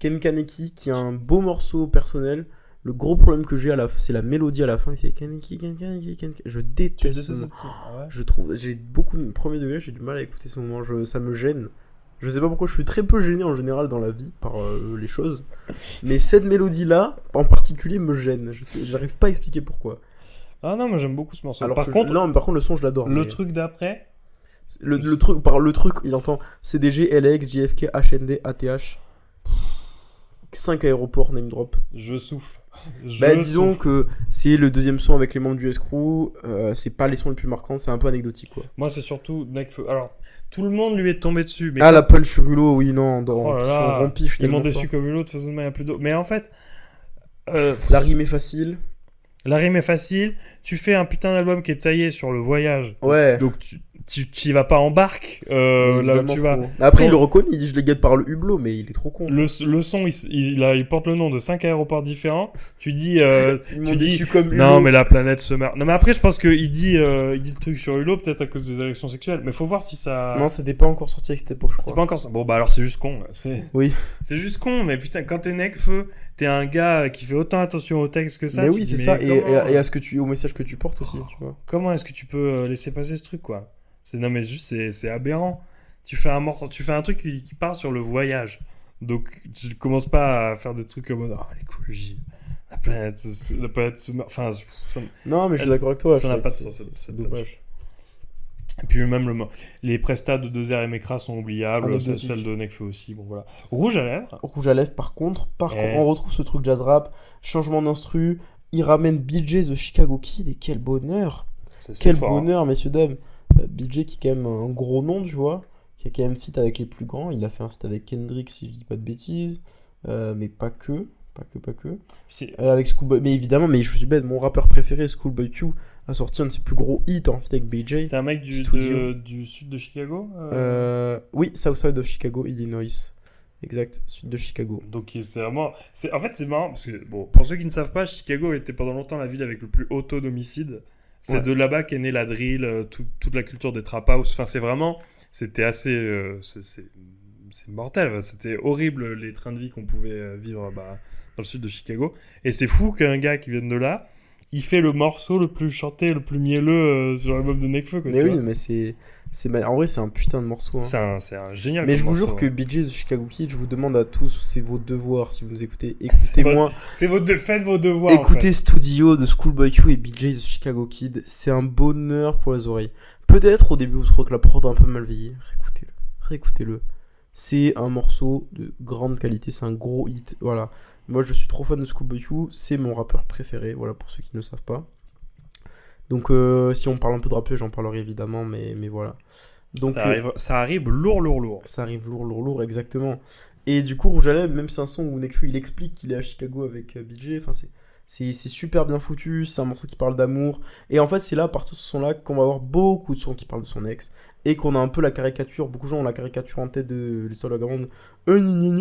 S5: Ken Kaneki, qui a un beau morceau personnel. Le gros problème que j'ai c'est la mélodie à la fin. Il fait Kaneki, Kaneki. Je
S4: Tu
S5: déteste
S4: détestes
S5: ce
S4: cette scène. Ah ouais.
S5: Je trouve, j'ai beaucoup de premier degré, j'ai du mal à écouter ce moment, ça me gêne. Je sais pas pourquoi, je suis très peu gêné en général dans la vie par les choses. Mais cette mélodie-là, en particulier, me gêne. J'arrive pas à expliquer pourquoi.
S4: Ah non, moi j'aime beaucoup ce morceau.
S5: Alors
S4: par
S5: que
S4: contre,
S5: non, mais par contre, le son, je l'adore.
S4: le
S5: mais
S4: truc d'après,
S5: le truc, il entend CDG, LX, JFK, HND, ATH. 5 aéroports, name drop.
S4: je souffle.
S5: Bah, disons que c'est le deuxième son avec les membres du S-Crew, c'est pas les sons les plus marquants, c'est un peu anecdotique quoi.
S4: Moi, c'est surtout Nekfeu. Alors, tout le monde lui est tombé dessus. Mais
S5: Ah, la punch sur Hulot, oui, non, dans
S4: Oh là
S5: son
S4: là,
S5: rompi, je suis
S4: ils m'ont
S5: tellement
S4: déçu
S5: fort.
S4: comme une autre, de toute façon, il y a plus d'eau. Mais en fait,
S5: La rime est facile.
S4: la rime est facile. Tu fais un putain d'album qui est taillé sur le voyage.
S5: Ouais.
S4: Donc, tu y vas pas en barque là où tu vas.
S5: Après,
S4: Bon.
S5: il le reconnaît, il dit je les guette par le hublot, mais il est trop con.
S4: Le son, il porte le nom de 5 aéroports différents. Tu dis,
S5: Ils m'ont
S4: tu dis
S5: déçu comme
S4: non,
S5: Hulot.
S4: mais la planète se meurt. Non, mais après, je pense qu'il dit le truc sur Hulot, peut-être à cause des érections sexuelles. Mais faut voir si ça.
S5: Non, c'était pas encore sorti avec cette époque, je
S4: C'est
S5: crois.
S4: pas encore ça. Bon, bah alors c'est juste con.
S5: Oui.
S4: C'est juste con, mais putain, quand t'es Nekfeu, t'es un gars qui fait autant attention au texte que ça.
S5: Mais
S4: tu
S5: oui,
S4: te
S5: c'est
S4: dis,
S5: ça,
S4: mais
S5: et à ce que au message que tu portes aussi, tu vois.
S4: comment est-ce que tu peux laisser passer ce truc, quoi? Non, mais juste, c'est aberrant. Tu fais un truc qui part sur le voyage. Donc, tu commences pas à faire des trucs comme oh, l'écologie, la planète se meurt. Enfin,
S5: Non, mais je suis d'accord avec toi.
S4: ça n'a pas de
S5: c'est-
S4: sens,
S5: c'est
S4: cette
S5: dommage.
S4: Et puis même les prestats de 2R et Mekra sont oubliables,
S5: Anecdotique.
S4: celle de Nekfeu aussi. Bon voilà. Rouge à lèvres.
S5: Rouge à lèvres, par contre,
S4: Eh.
S5: on retrouve ce truc jazz rap, changement d'instru, il ramène BJ The Chicago Kid, et quel bonheur!
S4: C'est
S5: Quel
S4: fort, hein.
S5: bonheur, messieurs, dames! BJ qui est quand même un gros nom, tu vois, qui a quand même feat avec les plus grands, il a fait un feat avec Kendrick, si je dis pas de bêtises, mais pas que.
S4: C'est-
S5: Avec Schoolboy, mais évidemment, mais je suis bête, mon rappeur préféré, Schoolboy Q, a sorti un de ses plus gros hits en feat avec BJ.
S4: C'est un mec du sud de Chicago.
S5: Oui, Southside of Chicago, Illinois. Exact, sud de Chicago.
S4: Donc c'est vraiment. En fait, c'est marrant parce que, bon, pour ceux qui ne savent pas, Chicago était pendant longtemps la ville avec le plus haut taux d'homicide. C'est
S5: Ouais.
S4: de là-bas qu'est née la drill, toute la culture des trap house. Enfin, c'est vraiment. C'était assez. C'est mortel. C'était horrible les trains de vie qu'on pouvait vivre dans le sud de Chicago. Et c'est fou qu'un gars qui vienne de là, il fait le morceau le plus chanté, le plus mielleux sur l'album de Nekfeu. Quoi,
S5: Mais
S4: tu
S5: oui,
S4: vois.
S5: mais en vrai, c'est un putain de morceau. Hein.
S4: C'est un génial.
S5: Mais je
S4: comme
S5: vous jure
S4: morceau,
S5: que
S4: hein.
S5: BJ The Chicago Kid, je vous demande à tous, c'est vos devoirs si vous nous écoutez. Écoutez-moi,
S4: Faites vos devoirs. en
S5: écoutez
S4: fait.
S5: Studio de Schoolboy Q et BJ The Chicago Kid, c'est un bonheur pour les oreilles. Peut-être au début vous trouvez que la prod a un peu mal vieilli, réécoutez-le. C'est un morceau de grande qualité, c'est un gros hit, voilà. Moi je suis trop fan de Schoolboy Q, c'est mon rappeur préféré, voilà pour ceux qui ne savent pas. Donc si on parle un peu de rap, j'en parlerai évidemment, mais voilà. Donc,
S4: Ça arrive lourd.
S5: ça arrive lourd, exactement. Et du coup, Rouge à lèvres, même c'est un son où Nekfeu il explique qu'il est à Chicago avec BJ, enfin c'est super bien foutu, c'est un morceau qui parle d'amour. Et en fait, c'est là, à partir de ce son-là, qu'on va avoir beaucoup de sons qui parlent de son ex. Et qu'on a un peu la caricature, beaucoup de gens ont la caricature en tête de l'histoire de la grande.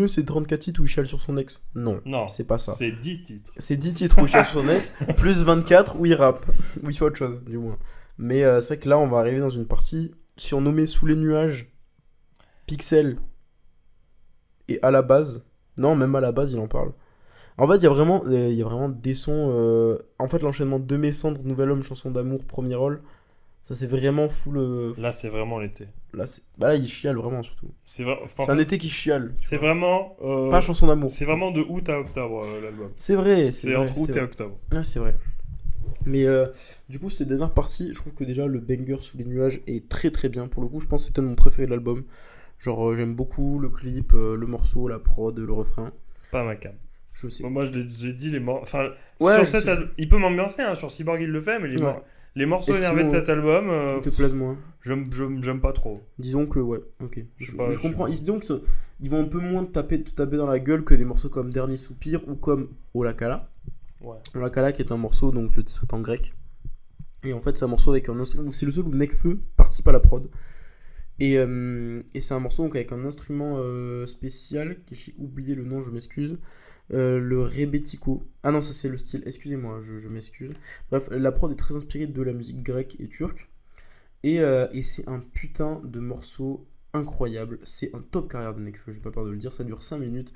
S5: C'est 34 titres où il chiale sur son ex. Non, c'est pas ça.
S4: C'est 10 titres.
S5: C'est 10 titres où il chiale sur son ex, plus 24 où il rappe. Où il fait autre chose, du moins. Mais c'est vrai que là, on va arriver dans une partie surnommée Sous les nuages, Pixel, et à la base. Non, même à la base, il en parle. En fait, il y a vraiment des sons. En fait, l'enchaînement de Mes cendres, Nouvel homme, chanson d'amour, premier rôle. Ça, c'est vraiment full.
S4: Là, c'est vraiment l'été.
S5: Là, il chiale vraiment, surtout.
S4: C'est
S5: C'est un été qui chiale.
S4: C'est vraiment.
S5: Pas chanson d'amour.
S4: C'est vraiment de août à octobre l'album.
S5: C'est vrai.
S4: C'est entre août et octobre.
S5: Ah, c'est vrai. Mais du coup, cette dernière partie, je trouve que déjà le banger sous les nuages est très très bien. Pour le coup, je pense que c'est peut-être mon préféré de l'album. Genre, j'aime beaucoup le clip, le morceau, la prod, le refrain.
S4: Pas ma cam.
S5: Je sais.
S4: Moi, j'ai dit les morceaux. Enfin,
S5: Ouais,
S4: sur cet album, il peut m'ambiancer, hein, sur Cyborg il le fait, mais
S5: Ouais.
S4: les morceaux
S5: Est-ce
S4: énervés de
S5: qu'ils
S4: cet album,
S5: Il te plaise moins.
S4: j'aime pas trop.
S5: Disons que ouais, ok.
S4: Je sais
S5: Je,
S4: pas,
S5: je
S4: je
S5: comprends.
S4: sais
S5: Disons que ils vont un peu moins te taper dans la gueule que des morceaux comme Dernier Soupir ou comme Olakala.
S4: Ouais.
S5: Olakala qui est un morceau, donc le titre est en grec. Et en fait, c'est un morceau avec un instrument. C'est le seul où Nekfeu participe à la prod. Et c'est un morceau donc avec un instrument spécial, que j'ai oublié le nom, je m'excuse. Le rebetiko. Ah non, ça c'est le style, excusez-moi, je m'excuse. Bref, la prod est très inspirée de la musique grecque et turque. Et c'est un putain de morceau incroyable. C'est un top carrière de Nekfeu, j'ai pas peur de le dire, ça dure 5 minutes.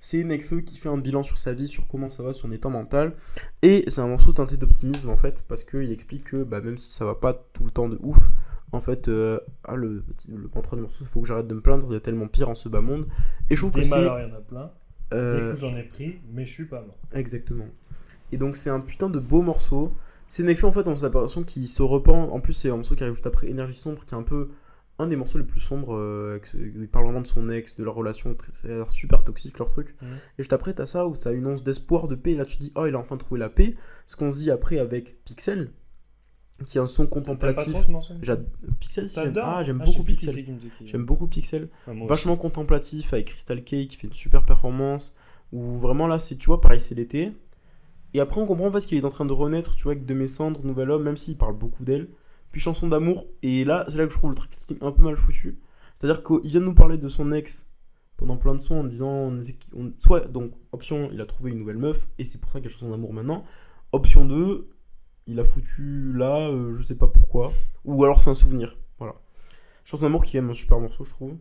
S5: C'est Nekfeu qui fait un bilan sur sa vie, sur comment ça va, son état mental. Et c'est un morceau teinté d'optimisme en fait, parce qu'il explique que même si ça va pas tout le temps de ouf, en fait, le mantra du morceau, il faut que j'arrête de me plaindre, il y a tellement pire en ce bas monde. Et je trouve que
S4: Des
S5: c'est.
S4: malheurs, il y en a plein. Des
S5: euh,
S4: coups, j'en ai pris, mais je suis pas mort.
S5: Exactement. Et donc c'est un putain de beau morceau. C'est Nekfeu en fait, on a l'impression qu'il se repent. En plus, c'est un morceau qui arrive juste après Énergie sombre, qui est un peu un des morceaux les plus sombres. Il parle vraiment de son ex, de leur relation, super toxique leur truc.
S4: Mhm.
S5: Et juste après, t'as ça où ça a une once d'espoir, de paix. Et là, tu dis, oh, il a enfin trouvé la paix. Ce qu'on se dit après avec Pixel, qui est un son
S4: T'aimes pas
S5: contemplatif.
S4: trop ce morceau?
S5: Pixel, si, j'aime.
S4: T'adores?
S5: Ah, j'aime
S4: je sais
S5: beaucoup
S4: plus qui
S5: Pixel.
S4: c'est qui me dit qui.
S5: J'aime beaucoup Pixel.
S4: Ouais, moi aussi.
S5: Vachement contemplatif avec Crystal K qui fait une super performance. Où vraiment là, c'est, tu vois, pareil, c'est l'été. Et après, on comprend en fait qu'il est en train de renaître, tu vois, avec De Mes Cendres, Nouvel Homme, même s'il parle beaucoup d'elle. Puis Chanson d'amour. Et là, c'est là que je trouve le tracking un peu mal foutu. C'est-à-dire qu'il vient de nous parler de son ex pendant plein de sons en disant. Soit, donc, option, il a trouvé une nouvelle meuf, et c'est pour ça qu'il y a Chanson d'amour maintenant. Option 2, il a foutu là, je sais pas pourquoi. Ou alors c'est un souvenir. Voilà. Chanson d'amour qui est même un super morceau, je trouve.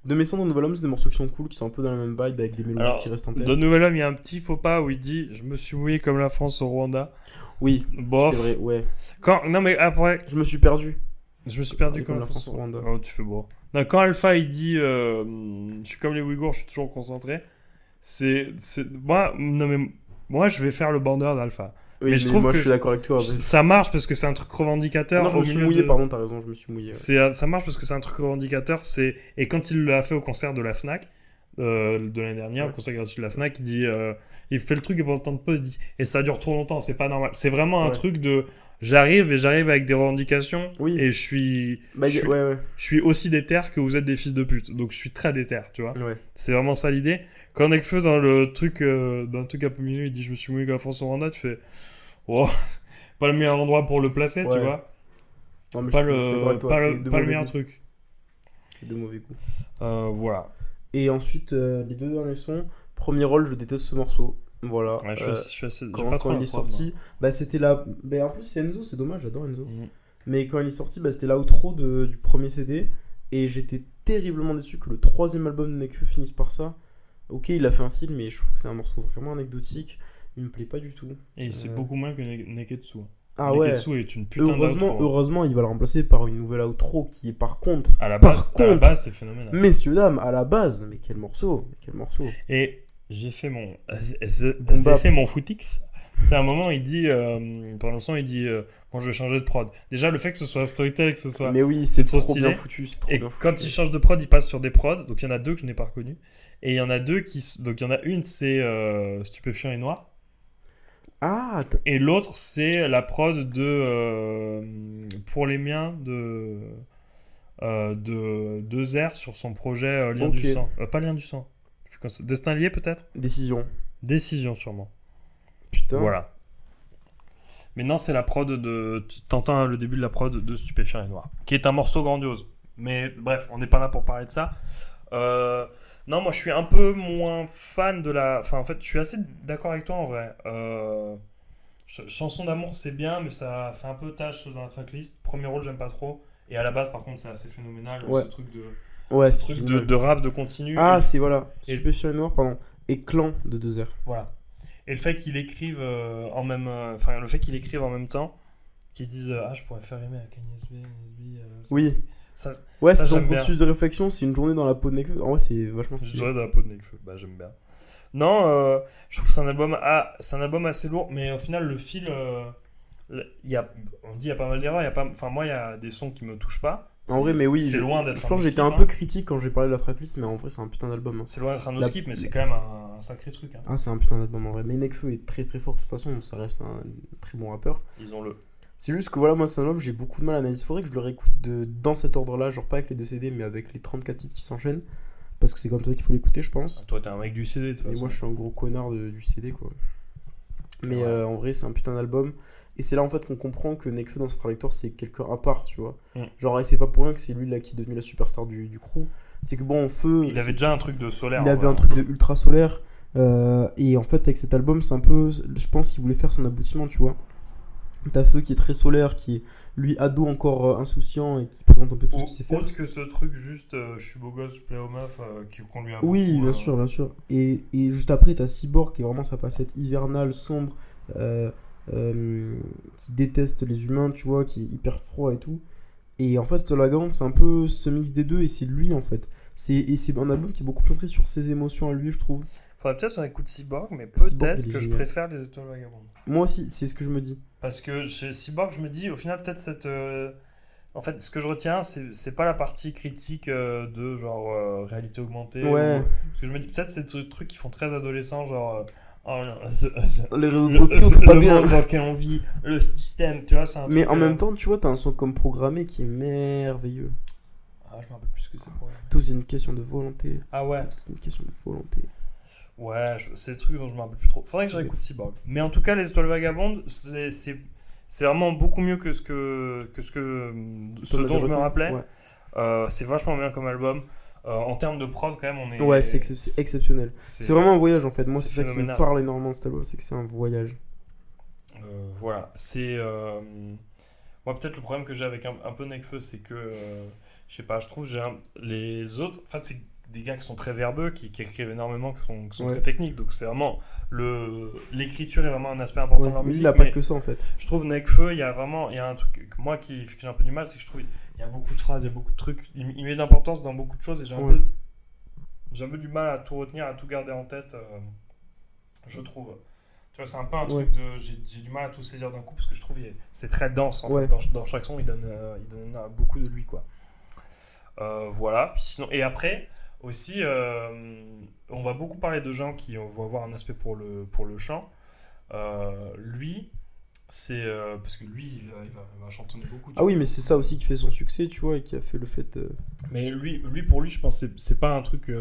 S5: De Mes Cendres, Nouvel Homme, c'est des morceaux qui sont cool, qui sont un peu dans la même vibe avec des mélodies
S4: Alors,
S5: qui restent en tête.
S4: Dans Nouvel Homme, il y a un petit faux pas où il dit je me suis mouillé comme la France au Rwanda.
S5: Oui,
S4: Bof.
S5: c'est vrai, ouais.
S4: Non, mais après,
S5: Je me suis perdu.
S4: je me suis perdu
S5: Comme
S4: comme
S5: la France au Rwanda.
S4: Oh, tu fais beau. Non, quand Alpha il dit je suis comme les Ouïghours, je suis toujours concentré. Moi, je vais faire le bandeur d'Alpha.
S5: Oui,
S4: Mais je trouve
S5: moi
S4: que
S5: je suis d'accord avec toi.
S4: Ça marche parce que c'est un truc revendicateur.
S5: Non, je
S4: au
S5: me suis
S4: milieu
S5: mouillé,
S4: de-
S5: pardon, t'as raison, je me suis mouillé. Ouais.
S4: Ça marche parce que c'est un truc revendicateur. Et quand il l'a fait au concert de la Fnac de l'année dernière,
S5: Ouais.
S4: au concert gratuit de la Fnac, il fait le truc et pendant le temps de pause, il dit et ça dure trop longtemps, c'est pas normal. C'est vraiment un
S5: Ouais.
S4: truc de j'arrive avec des revendications
S5: Oui.
S4: et je suis
S5: Ouais.
S4: je suis aussi déter que vous êtes des fils de pute. Donc je suis très déter, tu vois.
S5: Ouais.
S4: C'est vraiment ça l'idée. Quand Nekfeu dans le truc un peu milieu, il dit je me suis mouillé comme la France au Rwanda, tu fais oh, pas le meilleur endroit pour le placer, tu
S5: Ouais.
S4: vois.
S5: Non, mais
S4: Pas
S5: je suis d'accord avec toi,
S4: pas
S5: c'est
S4: le,
S5: de
S4: pas le
S5: mauvais
S4: meilleur
S5: goût.
S4: truc.
S5: C'est de mauvais goût.
S4: Voilà.
S5: Et ensuite, les deux derniers sons. Premier rôle, je déteste ce morceau. Voilà.
S4: Ouais, je suis assez. j'ai
S5: Quand,
S4: pas trop
S5: quand il est
S4: la preuve,
S5: sorti, c'était là. En plus, c'est Enzo, c'est dommage, j'adore Enzo.
S4: moi.
S5: Mais quand il est sorti, c'était l'outro du premier CD. Et j'étais terriblement déçu que le troisième album de Nekfeu finisse par ça. Ok, il a fait un film, mais je trouve que c'est un morceau vraiment anecdotique. Il me plaît pas du tout.
S4: Et c'est beaucoup moins que Neketsu.
S5: Ah ouais.
S4: Neketsu est une putain d'outro.
S5: Heureusement, il va le remplacer par une nouvelle outro qui est par contre.
S4: À la base, c'est phénoménal.
S5: Messieurs, dames, à la base, mais quel morceau.
S4: Et j'ai fait mon.
S5: Bon,
S4: J'ai fait mon footix. C'est un moment, il dit. Pendant le son, il dit bon, je vais changer de prod. Déjà, le fait que ce soit Storytel, que ce soit.
S5: Mais oui, c'est trop
S4: stylé.
S5: bien foutu. C'est trop
S4: Et
S5: bien foutu.
S4: quand il change de prod, il passe sur des prods. Donc il y en a deux que je n'ai pas reconnues. Et il y en a deux qui. Donc il y en a une, c'est Stupéfiant et Noir.
S5: Ah,
S4: Et l'autre, c'est la prod de Pour les miens de 2R sur son projet Lien
S5: Ok.
S4: du sang. Pas Lien du sang. Je sais plus comment ça- Destin lié peut-être.
S5: décision.
S4: Décision sûrement.
S5: Putain.
S4: Voilà. Mais non, c'est la prod de. T'entends le début de la prod de Stupéfiant et Noir, qui est un morceau grandiose. Mais bref, on n'est pas là pour parler de ça. Non, moi je suis un peu moins fan de la. Enfin, en fait, je suis assez d'accord avec toi en vrai. Chanson d'amour, c'est bien, mais ça fait un peu tâche dans la tracklist. Premier rôle, j'aime pas trop. Et à la base, par contre, c'est assez phénoménal.
S5: Ouais.
S4: Ce truc
S5: Ouais, c'est
S4: truc
S5: génial.
S4: de rap de continu.
S5: Ah,
S4: Et-
S5: c'est voilà.
S4: et-
S5: Stupéfiant et Noir, pardon. Et Clan de 2R.
S4: Voilà. Et le fait qu'il écrive en même, le fait qu'il écrive en même temps, qu'il dise je pourrais faire aimer à Kanye West.
S5: Oui.
S4: Ça,
S5: Ouais,
S4: Ça,
S5: c'est son
S4: j'aime bien.
S5: processus de réflexion. C'est une journée dans la peau de Nekfeu. En vrai, c'est vachement
S4: je
S5: stylé.
S4: dirais dans la peau de Nekfeu. Bah j'aime bien. Non, je trouve que c'est un album assez lourd, mais au final le fil on dit il y a pas mal d'erreurs, enfin moi il y a des sons qui me touchent pas.
S5: En vrai, mais oui,
S4: c'est loin d'être
S5: je pense que j'étais
S4: no-skip,
S5: un peu critique quand j'ai parlé de la tracklist, mais en vrai, c'est un putain d'album.
S4: C'est loin d'être un
S5: La-
S4: no-skip, mais c'est quand même un sacré truc. Hein.
S5: Ah, c'est un putain d'album en vrai. Mais Nekfeu est très très fort, de toute façon, ça reste un très bon rappeur.
S4: Disons-le.
S5: C'est juste que voilà, moi, c'est un album, j'ai beaucoup de mal à analyser. Faudrait que je le réécoute dans cet ordre-là, genre pas avec les 2 CD, mais avec les 34 titres qui s'enchaînent. Parce que c'est comme ça qu'il faut l'écouter, je pense.
S4: Toi, t'es un mec du CD, de toute
S5: Et
S4: façon.
S5: moi, je suis un gros connard du CD, quoi. Mais
S4: Ouais.
S5: en vrai, c'est un putain d'album. Et c'est là, en fait, qu'on comprend que Nekfeu, dans sa trajectoire, c'est quelqu'un à part, tu vois. Genre, et c'est pas pour rien que c'est lui, là, qui est devenu la superstar du crew. C'est que, bon, Feu...
S4: Il avait déjà un truc de solaire.
S5: Il avait
S4: ouais.
S5: un truc de ultra solaire. Et en fait, avec cet album, c'est un peu... Je pense qu'il voulait faire son aboutissement, tu vois. T'as Feu qui est très solaire, qui est, lui, ado encore insouciant et qui présente un peu tout ce qu'il sait faire.
S4: Autre que ce truc juste, je suis beau gosse, je plais aux meufs, qu'on lui a
S5: Oui,
S4: beaucoup,
S5: bien sûr, bien sûr. Et juste après, t'as Cyborg qui est vraiment sa facette hivernale, sombre, qui déteste les humains, tu vois, qui est hyper froid et tout. Et en fait, Vagabond, c'est un peu ce mix des deux et c'est lui en fait. Et c'est un album qui est beaucoup centré sur ses émotions à lui, je trouve.
S4: Faudrait peut-être qu'on écoute Cyborg, mais
S5: Cyborg,
S4: peut-être
S5: il est
S4: que je
S5: génial.
S4: préfère les Étoiles Vagabondes.
S5: Moi aussi, c'est ce que je me dis.
S4: Parce que chez Cyborg, je me dis, au final, peut-être cette. En fait, ce que je retiens, c'est pas la partie critique de genre réalité augmentée.
S5: Ouais.
S4: Parce que je me dis, peut-être c'est des trucs qui font très adolescent, genre. Oh, non,
S5: Les réseaux sociaux, c'est pas
S4: le
S5: bien.
S4: monde dans lequel on vit, le système, tu vois, c'est un
S5: Mais
S4: truc,
S5: en même temps, tu vois, t'as un son comme Programmé qui est merveilleux.
S4: Ah, je me rappelle plus ce que c'est pour.
S5: Tout est une question de volonté.
S4: Ah ouais.
S5: Tout est une question de volonté.
S4: Ouais, c'est des trucs dont je me rappelle plus trop. Faudrait que je réécoute Cyborg. Mais en tout cas, les Étoiles Vagabondes, c'est vraiment beaucoup mieux que ce
S5: T'en avais
S4: dont je me
S5: retenu
S4: rappelais.
S5: Ouais,
S4: C'est vachement bien comme album. En termes de prod, quand même, on est.
S5: Ouais, c'est exceptionnel. C'est vraiment un voyage en fait. Moi,
S4: c'est
S5: c'est ça qui me
S4: phénoménal.
S5: parle énormément de cet album, c'est que c'est un voyage.
S4: Voilà. C'est. Moi, peut-être le problème que j'ai avec un peu Nekfeu, c'est que. Je sais pas, je trouve les autres. En fait, c'est des gars qui sont très verbeux, qui écrivent énormément, qui sont
S5: Ouais.
S4: très techniques. Donc, c'est vraiment. L'écriture est vraiment un aspect important
S5: Ouais,
S4: de leur
S5: lui,
S4: musique.
S5: il a pas
S4: mais
S5: que ça en fait.
S4: je trouve Nekfeu, il y a un truc que moi qui fait que j'ai un peu du mal, c'est que je trouve il y a beaucoup de phrases, il y a beaucoup de trucs, il met d'importance dans beaucoup de choses et j'ai
S5: Ouais.
S4: un peu du mal à tout retenir, à tout garder en tête, je trouve. Tu vois, c'est un peu un truc
S5: Ouais.
S4: de j'ai du mal à tout saisir d'un coup parce que je trouve c'est très dense en
S5: Ouais.
S4: fait. Dans chaque son, il donne beaucoup de lui quoi. Voilà. Puis sinon, et après aussi, on va beaucoup parler de gens qui vont avoir un aspect pour le chant. Lui, c'est parce que lui, il va chantonner beaucoup. tu
S5: Ah oui,
S4: vois.
S5: mais c'est ça aussi qui fait son succès, tu vois, et qui a fait le fait.
S4: Mais pour lui, je pense que c'est pas un truc.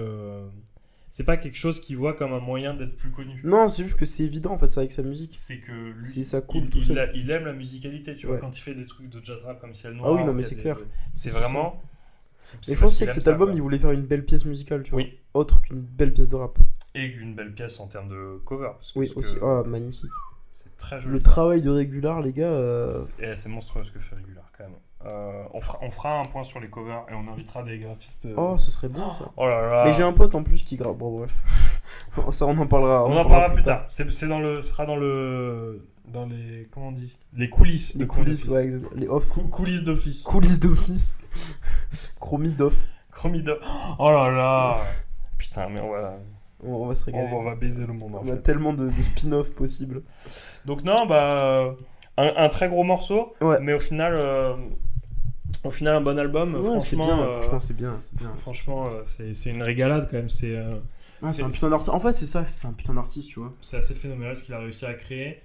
S4: C'est pas quelque chose qu'il voit comme un moyen d'être plus connu.
S5: Non, c'est juste que c'est évident en fait, ça avec sa musique.
S4: C'est que lui,
S5: Si ça coule tout seul.
S4: il aime la musicalité, tu vois,
S5: Ouais.
S4: quand il fait des trucs de jazz rap comme Ciel
S5: Ah
S4: Noir.
S5: oui, non, mais
S4: qu'il y a
S5: c'est
S4: des-
S5: clair.
S4: C'est
S5: C'est
S4: vraiment.
S5: Mais je pense aussi que cet album, il voulait faire une belle pièce musicale, tu vois.
S4: Oui.
S5: Autre qu'une belle pièce de rap.
S4: Et une belle pièce en termes de cover. Parce que
S5: Oui,
S4: ce
S5: aussi.
S4: que-
S5: Ah, magnifique.
S4: C'est très joli.
S5: Le
S4: ça.
S5: travail de Régular, les gars.
S4: C'est monstrueux ce que fait Régular quand même. On fera un point sur les covers et on invitera des graphistes.
S5: Oh, ce serait bien ça.
S4: Oh là là.
S5: Mais j'ai un pote en plus qui grave. Bon, bref. Bon, ça, on en parlera.
S4: On en parlera plus tard. Ce sera dans les comment on dit, les coulisses.
S5: Les
S4: de
S5: coulisses,
S4: Chromie
S5: ouais,
S4: d'office.
S5: exact. Les off.
S4: Coulisses d'office.
S5: Coulisses d'office. Chromie d'off.
S4: Chromie d'office. Oh là là. Putain, mais
S5: On va se régaler.
S4: on va baiser le monde en
S5: On a
S4: fait.
S5: tellement de spin-off possibles.
S4: Donc non, un très gros morceau,
S5: Ouais.
S4: mais au final un bon album.
S5: Ouais, c'est
S4: franchement,
S5: bien. Franchement, c'est bien. C'est bien.
S4: franchement, c'est une régalade quand même. C'est
S5: Ah, c'est un putain d'artiste. En fait, c'est ça, c'est un putain d'artiste, tu vois.
S4: c'est assez phénoménal ce qu'il a réussi à créer,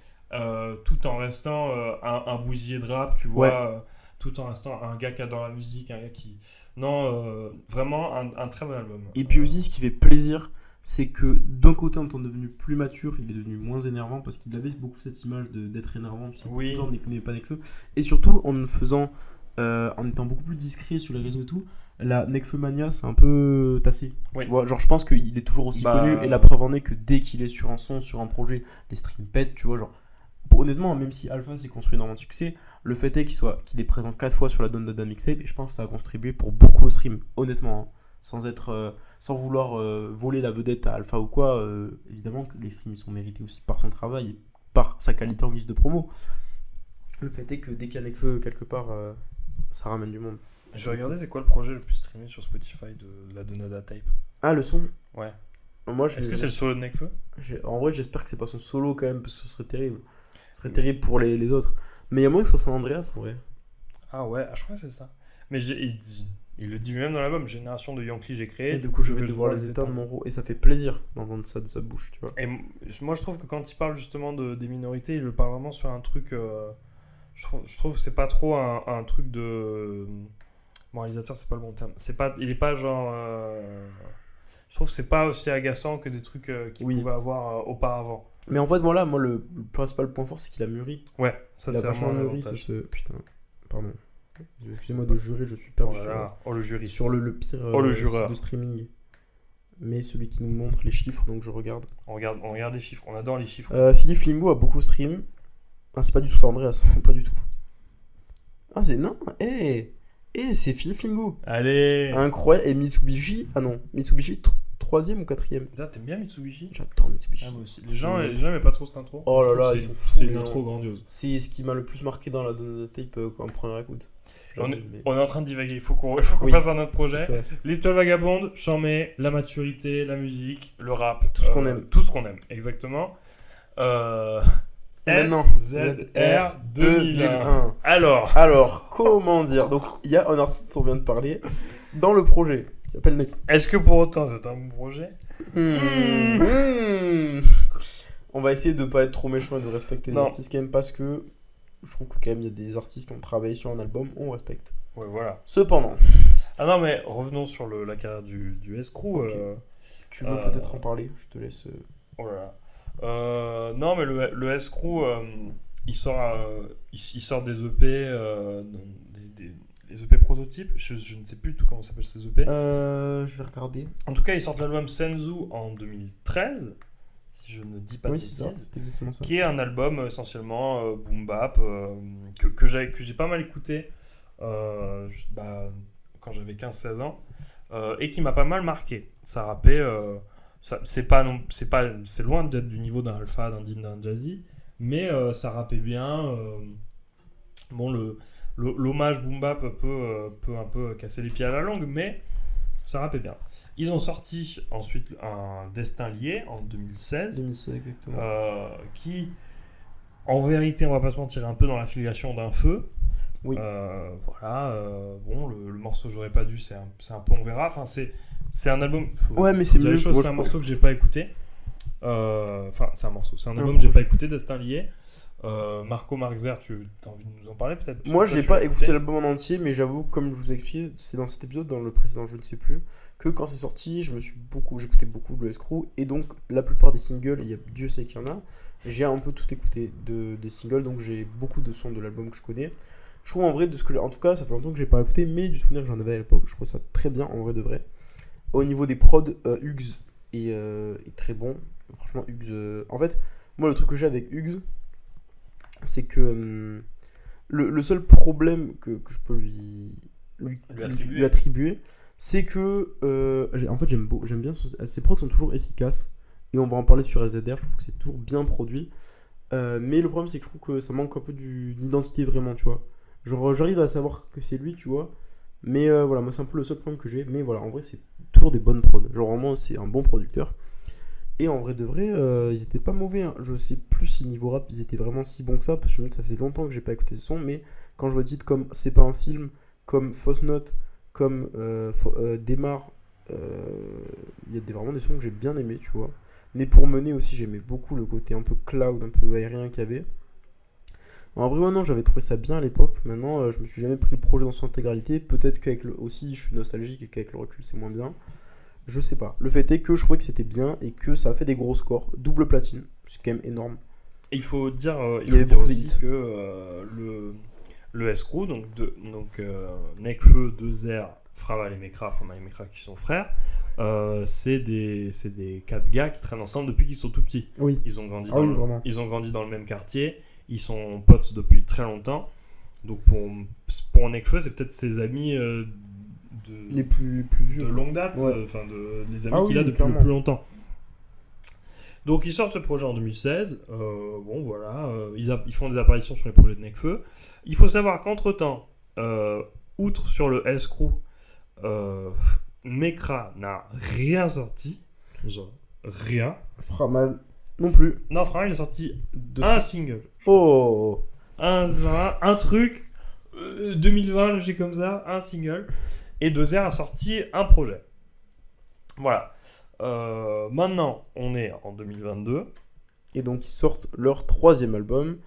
S4: tout en restant un bousillé de rap, tu vois,
S5: Ouais.
S4: tout en restant un gars qui adore la musique, un gars qui... Non, vraiment un très bon album.
S5: Et puis aussi, ce qui fait plaisir, c'est que d'un côté, en étant devenu plus mature, il est devenu moins énervant parce qu'il avait beaucoup cette image d'être énervant. Tu sais,
S4: Oui.
S5: beaucoup de gens n'est pas Nekfeu. Et surtout, en étant beaucoup plus discret sur les réseaux et tout, la Nekfeu Mania, c'est un peu tassé.
S4: Oui.
S5: Tu vois, genre, je pense qu'il est toujours aussi
S4: Bah,
S5: connu. Et la preuve en est que dès qu'il est sur un son, sur un projet, les streams pètent, tu vois, genre. Honnêtement, même si Alpha s'est construit énormément de succès, le fait est qu'il est présent 4 fois sur la Don Dada mixtape, et je pense que ça a contribué pour beaucoup au stream, honnêtement, hein. Sans vouloir voler la vedette à Alpha ou quoi, évidemment que les streams ils sont mérités aussi par son travail et par sa qualité en guise de promo. Le fait est que dès qu'il y a Nekfeu quelque part, ça ramène du monde.
S4: Je vais regarder c'est quoi le projet le plus streamé sur Spotify de la Donada Tape.
S5: Ah, le son.
S4: Ouais.
S5: Moi,
S4: Est-ce que c'est le solo de Nekfeu?
S5: En vrai, j'espère que c'est pas son solo quand même, parce que ce serait terrible. Ce serait terrible pour les autres. Mais il y a moins que sur San Andreas en vrai.
S4: Ah ouais, je crois que c'est ça. Mais il le dit lui-même dans l'album, génération de Yankee j'ai créé.
S5: Et du coup, je vais devoir les éteindre, mon gros. Et ça fait plaisir d'entendre ça de sa bouche, tu vois.
S4: Et moi je trouve que quand il parle justement des minorités, il le parle vraiment sur un truc. Je trouve que c'est pas trop un truc de. Moralisateur, c'est pas le bon terme. Il est pas genre. Je trouve que c'est pas aussi agaçant que des trucs qu'il pouvait avoir auparavant.
S5: Mais en fait, voilà, moi, le principal point fort, c'est qu'il a mûri.
S4: Ouais, ça
S5: il a
S4: c'est
S5: vachement
S4: vraiment
S5: mûri, ça
S4: l'avantage.
S5: se. Putain, pardon. Excusez-moi de jurer, je suis perdu
S4: Oh là là, oh le jury.
S5: sur le pire
S4: le
S5: site
S4: jureur.
S5: de streaming. Mais celui qui nous montre les chiffres, donc je regarde.
S4: On regarde les chiffres, on adore les chiffres.
S5: Philippe Lingo a beaucoup stream. Ah, c'est pas du tout Andreas, pas du tout. Ah, c'est. Non, c'est Philippe Lingo.
S4: Allez.
S5: Incroyable. Et Mitsubishi, ah non, Mitsubishi 3ème ou 4ème.
S4: Putain, t'aimes bien Mitsubishi?
S5: J'adore Mitsubishi.
S4: Ah, moi aussi. Les gens n'aimaient pas trop cette intro.
S5: Oh là
S4: Je trouve
S5: là,
S4: que
S5: ils sont fous,
S4: c'est
S5: les
S4: une
S5: gens.
S4: intro grandiose.
S5: C'est ce qui m'a le plus marqué dans la tape en première écoute.
S4: On
S5: J'abuse, mais-
S4: est en train de divaguer, il faut qu'on
S5: Oui.
S4: passe à notre projet.
S5: C'est vrai.
S4: L'Étoile vagabonde, Chambé, la maturité, la musique, le rap.
S5: Tout ce qu'on aime.
S4: Tout ce qu'on aime, exactement.
S5: Maintenant,
S4: SZR 2001.
S5: Alors, comment dire? Donc, il y a un artiste dont on vient de parler dans le projet qui s'appelle Nekfeu.
S4: Est-ce que pour autant c'est un bon projet?
S5: On va essayer de pas être trop méchant et de respecter les
S4: Non.
S5: artistes quand même parce que je trouve que quand même il y a des artistes qui ont travaillé sur un album, on respecte.
S4: Ouais, voilà.
S5: Cependant,
S4: Ah non, mais revenons sur la carrière du S-Crew.
S5: Ok. tu veux
S4: Euh,
S5: peut-être en parler? Je te laisse.
S4: Oh là là. Non, mais le S-Crew, il sort des EP, des EP prototypes. Je ne sais plus tout comment s'appellent ces EP.
S5: Je vais regarder.
S4: En tout cas, ils sortent l'album Senzu en 2013, si je ne dis pas de
S5: Oui, c'est ça,
S4: bêtises.
S5: c'est exactement ça.
S4: Qui est un album essentiellement boom bap que j'ai pas mal écouté quand j'avais 15-16 ans et qui m'a pas mal marqué. Ça rappait, c'est loin d'être du niveau d'un Alpha, d'un Dean, d'un Jazzy, mais ça rappait bien. Bon, l'hommage boom bap peut un peu casser les pieds à la langue, mais ça rappait bien. Ils ont sorti ensuite un Destin lié en 2016.
S5: 2016, exactement.
S4: Qui, en vérité, on va pas se mentir, est un peu dans l'affiliation d'un feu.
S5: Oui.
S4: Bon, le morceau J'aurais pas dû, c'est un peu on verra. Enfin, c'est un album.
S5: Ouais, mais c'est
S4: dire les
S5: mieux.
S4: choses,
S5: Moi,
S4: c'est un
S5: je
S4: morceau que j'ai pas écouté. Enfin, c'est un morceau. C'est un album
S5: Un
S4: que j'ai
S5: projet.
S4: pas écouté, Destin lié. Marco Marxer, tu as envie de nous en parler peut-être?
S5: Moi,
S4: Toi,
S5: j'ai
S4: tu
S5: pas
S4: l'as
S5: écouté l'album en entier, mais j'avoue, comme je vous ai expliqué, c'est dans cet épisode, dans le précédent, je ne sais plus, que quand c'est sorti, j'écoutais beaucoup de S-Crew, et donc la plupart des singles, Dieu sait qu'il y en a, j'ai un peu tout écouté des singles, donc j'ai beaucoup de sons de l'album que je connais. Je trouve en vrai, en tout cas, ça fait longtemps que j'ai pas écouté, mais du souvenir que j'en avais à l'époque, je trouve ça très bien, en vrai de vrai. Au niveau des prods, Hugs est très bon. Franchement, Hugs. En fait, moi, le truc que j'ai avec Hugs, c'est que le seul problème que je peux lui attribuer, c'est que en fait j'aime bien ses prods sont toujours efficaces et on va en parler sur SZR. Je trouve que c'est toujours bien produit, mais le problème c'est que je trouve que ça manque un peu d'une identité vraiment, tu vois. Genre j'arrive à savoir que c'est lui, tu vois, mais voilà, moi c'est un peu le seul problème que j'ai, mais voilà, en vrai c'est toujours des bonnes prods, genre vraiment c'est un bon producteur. Et en vrai de vrai, ils étaient pas mauvais, hein. Je sais plus si niveau rap ils étaient vraiment si bons que ça, parce que ça fait longtemps que j'ai pas écouté ce son, mais quand je vois des titres comme C'est pas un film, comme Fausse Note, comme Démarre, il y a vraiment des sons que j'ai bien aimés, tu vois. Mais pour mener aussi, j'aimais beaucoup le côté un peu cloud, un peu aérien qu'il y avait. En vrai, ouais, non, j'avais trouvé ça bien à l'époque. Maintenant, je me suis jamais pris le projet dans son intégralité. Peut-être qu'avec aussi, je suis nostalgique et qu'avec le recul, c'est moins bien. Je sais pas. Le fait est que je trouvais que c'était bien et que ça a fait des gros scores. Double platine, c'est quand même énorme.
S4: Et il faut dire,
S5: Il y avait beaucoup
S4: aussi
S5: de hits.
S4: que le S-Crew, donc Nekfeu, 2R, Fraval et Mekra qui sont frères, c'est des 4 gars qui traînent ensemble depuis qu'ils sont tout petits.
S5: Oui.
S4: Ils ont grandi,
S5: Vraiment.
S4: ils ont grandi dans le même quartier, ils sont potes depuis très longtemps. Donc pour Nekfeu, c'est peut-être ses amis
S5: Les plus vieux.
S4: de longue date,
S5: Ouais.
S4: les amis qu'il a depuis
S5: clairement.
S4: le plus longtemps. Donc ils sortent ce projet en 2016, bon voilà, ils font des apparitions sur les projets de Nekfeu. Il faut savoir qu'entre-temps, outre sur le S-Crew, Mekra n'a rien sorti, genre rien.
S5: Framal non plus.
S4: Non, Framal il a sorti un single.
S5: Oh.
S4: un truc 2020, lâché comme ça, un single. Et Dozer a sorti un projet. Voilà. Maintenant, on est en 2022.
S5: Et donc ils sortent leur 3e album,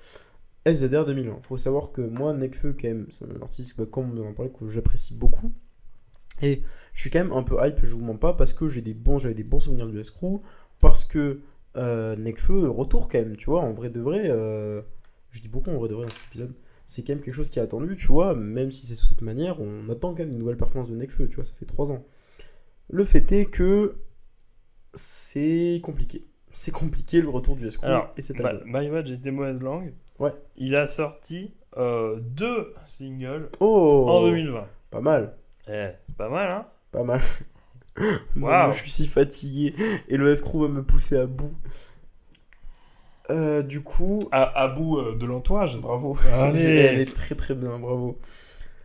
S5: SZR 2020. Faut savoir que moi, Nekfeu, quand même, c'est un artiste, comme on en parlait, que j'apprécie beaucoup. Et je suis quand même un peu hype, je vous mens pas, parce que j'avais des bons souvenirs du Escrew, parce que Nekfeu retour quand même, tu vois, en vrai de vrai, je dis beaucoup en vrai de vrai dans cet épisode, c'est quand même quelque chose qui est attendu, tu vois, même si c'est sous cette manière, on attend quand même une nouvelle performance de Nekfeu, tu vois, ça fait 3 ans. Le fait est que c'est compliqué. C'est compliqué le retour du Escrew et cet album.
S4: My Bad, j'ai été mauvaise langue.
S5: Ouais.
S4: Il a sorti 2 singles
S5: Oh,
S4: en 2020.
S5: pas mal.
S4: C'est pas mal, hein?
S5: Pas mal.
S4: Waouh.
S5: Moi, je suis si fatigué et le Escrew va me pousser à bout. Du coup,
S4: À bout de l'entourage.
S5: bravo.
S4: Allez.
S5: Elle est très très bien, bravo.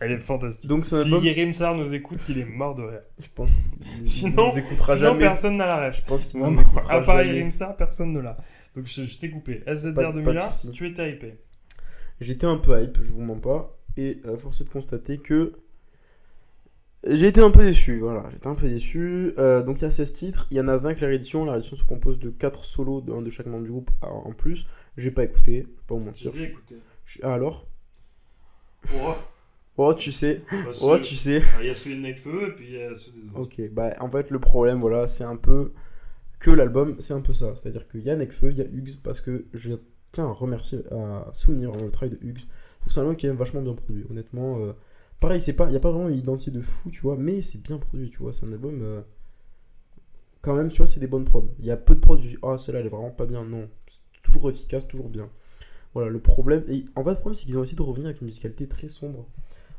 S4: Elle est fantastique.
S5: Donc, c'est un
S4: si
S5: album-
S4: Yerim nous écoute, il est mort de rire.
S5: Je pense qu'il
S4: Sinon,
S5: nous écoutera
S4: sinon
S5: jamais.
S4: personne n'a la rêve.
S5: Je pense qu'il
S4: Non,
S5: nous
S4: non,
S5: écoutera
S4: à part
S5: jamais.
S4: Yerim personne ne l'a. Donc je t'ai coupé. SZR
S5: Pas de
S4: 2001,
S5: souci.
S4: tu étais hypé.
S5: J'étais un peu hype, je vous mens pas. Et force est de constater que j'ai été un peu déçu. Voilà, j'étais un peu déçu. Donc il y a 16 titres. Il y en a 20 avec la réédition. La réédition se compose de 4 solos, un de chaque membre du groupe en plus. J'ai pas écouté, pas vous mentir.
S4: écouté.
S5: Ah, alors
S4: Oh,
S5: Oh, tu sais.
S4: parce
S5: Oh,
S4: que-
S5: tu sais.
S4: Il y a celui de Nekfeu et puis il y a celui des autres.
S5: Ok, bah en fait le problème, voilà, c'est un peu que l'album, c'est un peu ça. C'est-à-dire qu'il y a Nekfeu, il y a Hugues, parce que je tiens à remercier, à souligner le travail de Hugues. Je trouve c'est un album qui est vachement bien produit, honnêtement. Pareil, il n'y a pas vraiment une identité de fou, tu vois, mais c'est bien produit, tu vois. C'est un album, quand même, tu vois, c'est des bonnes prods. Il y a peu de prods, je dis, ah, celle-là, elle est vraiment pas bien. Non, c'est toujours efficace, toujours bien. Voilà, le problème, et en fait, le problème, c'est qu'ils ont essayé de revenir avec une musicalité très sombre.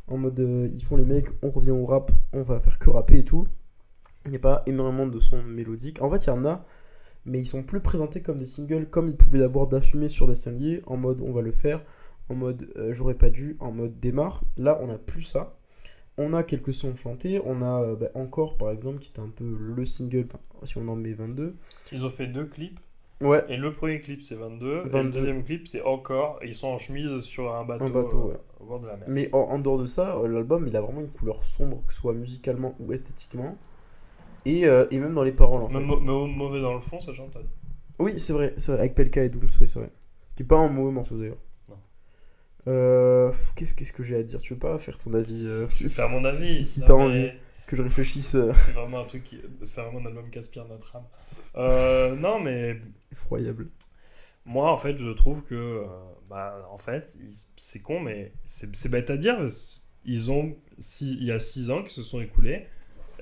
S5: En mode, ils font les mecs, on revient au rap, on va faire que rapper et tout. Il n'y a pas énormément de sons mélodiques. En fait, il y en a, mais ils sont plus présentés comme des singles, comme ils pouvaient l'avoir d'assumé sur Destin Lié, en mode on va le faire, en mode j'aurais pas dû, en mode démarre. Là, on n'a plus ça. On a quelques sons chantés, on a Encore par exemple, qui était un peu le single, enfin, si on en met 22.
S4: Ils ont fait 2 clips.
S5: Ouais,
S4: Et le premier clip c'est 22. Et
S5: 22.
S4: le deuxième clip c'est Encore. Et ils sont en chemise sur un bateau,
S5: ouais.
S4: au bord de la mer.
S5: Mais en dehors de ça, l'album, il a vraiment une couleur sombre, que ce soit musicalement ou esthétiquement. Et même dans les paroles, en fait.
S4: Mais mauvais dans le fond, ça chantonne.
S5: Oui, c'est vrai, avec Pelka et Dooms, oui, c'est vrai. Qui est pas un mauvais morceau d'ailleurs.
S4: Non.
S5: Qu'est-ce que j'ai à dire? Tu veux pas faire ton avis
S4: C'est à mon avis.
S5: si
S4: Non,
S5: t'as
S4: mais
S5: envie que je réfléchisse.
S4: C'est vraiment un truc c'est vraiment un album qui aspire notre âme. Non, mais
S5: Effroyable.
S4: moi, en fait, je trouve que, en fait, c'est con, mais c'est bête à dire. Ils ont, il y a 6 ans qui se sont écoulés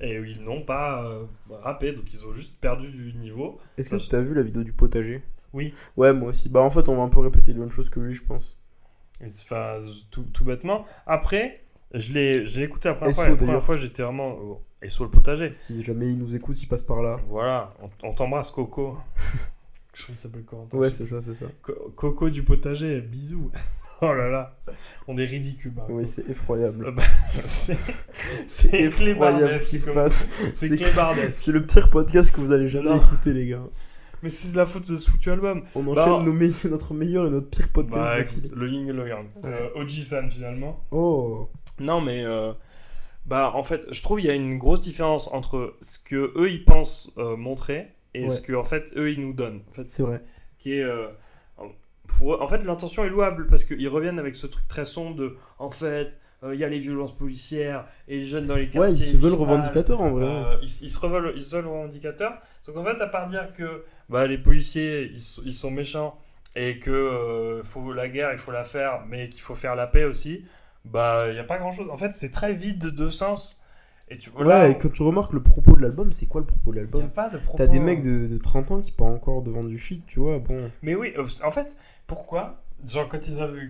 S4: et ils n'ont pas rappé, donc ils ont juste perdu du niveau.
S5: Est-ce que tu as vu la vidéo du potager?
S4: Oui.
S5: Ouais, moi aussi. Bah, en fait, on va un peu répéter les mêmes choses que lui, je pense.
S4: Enfin, tout bêtement. Après, je l'ai écouté la première
S5: SO,
S4: fois. La première
S5: d'ailleurs.
S4: fois, j'étais vraiment. Et sur le potager.
S5: Si jamais il nous écoute, il passe par là.
S4: Voilà, on t'embrasse, Coco. Je crois qu'il s'appelle Corentin.
S5: Ouais, c'est ça, c'est ça.
S4: Coco du potager, bisous. Oh là là, on est ridicule.
S5: Oui, c'est effroyable.
S4: C'est
S5: C'est effroyable ce qui se
S4: comme-
S5: passe.
S4: C'est clébardesque.
S5: C'est le pire podcast que vous allez jamais
S4: Non.
S5: écouter, les gars.
S4: Mais c'est la faute de ce foutu album.
S5: On
S4: Bah,
S5: enchaîne notre meilleur et notre pire podcast
S4: Bah
S5: d'affilée.
S4: écoute, le yin et le yang. Oji-san finalement.
S5: Oh.
S4: Non mais en fait, je trouve il y a une grosse différence entre ce que eux ils pensent montrer et
S5: Ouais.
S4: ce que en fait eux ils nous donnent. En fait,
S5: C'est vrai.
S4: Qui est pour eux, en fait l'intention est louable parce qu'ils reviennent avec ce truc très sombre de en fait il y a les violences policières et les jeunes dans les quartiers.
S5: Ouais, ils se veulent
S4: qui
S5: revendicateurs en vrai.
S4: ils se veulent revendicateurs. Donc en fait, à part dire que les policiers ils sont méchants et que faut la guerre, il faut la faire, mais qu'il faut faire la paix aussi, il y a pas grand chose. En fait, c'est très vide de sens. Et tu
S5: Ouais, et quand tu remarques le propos de l'album, c'est quoi le propos de
S4: il y a
S5: l'album?
S4: pas de propos.
S5: T'as des mecs de 30 ans qui parlent encore devant du shit, tu vois, bon.
S4: Mais oui, en fait, pourquoi genre quand ils avaient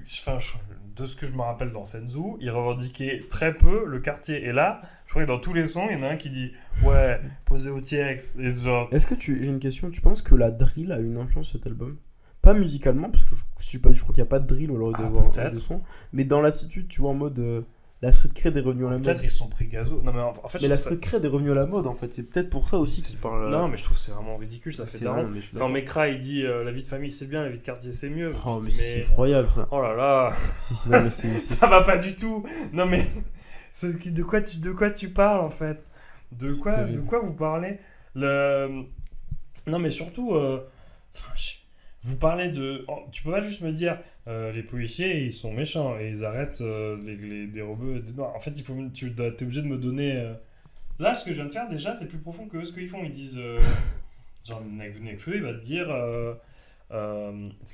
S4: de ce que je me rappelle dans Senzu, ils revendiquaient très peu le quartier. Et là, je crois que dans tous les sons, il y en a un qui dit ouais, posé au TX. Et genre.
S5: Est-ce que j'ai une question, tu penses que la drill a une influence sur cet album? Pas musicalement, parce que je crois qu'il n'y a pas de drill au lieu de voir
S4: peut-être.
S5: de son, mais dans l'attitude, tu vois, en mode la street cred est revenue à la mode.
S4: Peut-être ils se sont pris gazo. Non, mais en fait,
S5: Mais
S4: je
S5: la
S4: trouve ça-
S5: street cred est revenue à la mode en fait. C'est peut-être pour ça aussi qu'il parle.
S4: Non, mais je trouve que c'est vraiment ridicule, ça fait
S5: c'est
S4: daron.
S5: vrai, mais je suis
S4: Quand
S5: d'accord.
S4: Mekra il dit la vie de famille c'est bien, la vie de quartier c'est mieux.
S5: Oh,
S4: Je
S5: mais
S4: dis,
S5: c'est effroyable ça.
S4: Oh là là,
S5: Non, mais c'est-
S4: ça va pas du tout. Non mais de quoi tu parles en fait? De quoi vous parlez? Non mais surtout, enfin, vous parlez de. Tu peux pas juste me dire les policiers ils sont méchants et ils arrêtent les dérobeux et des noirs. En fait t'es obligé de me donner. Là ce que je viens de faire déjà c'est plus profond que ce qu'ils font. Ils disent genre Nekfeu il va te dire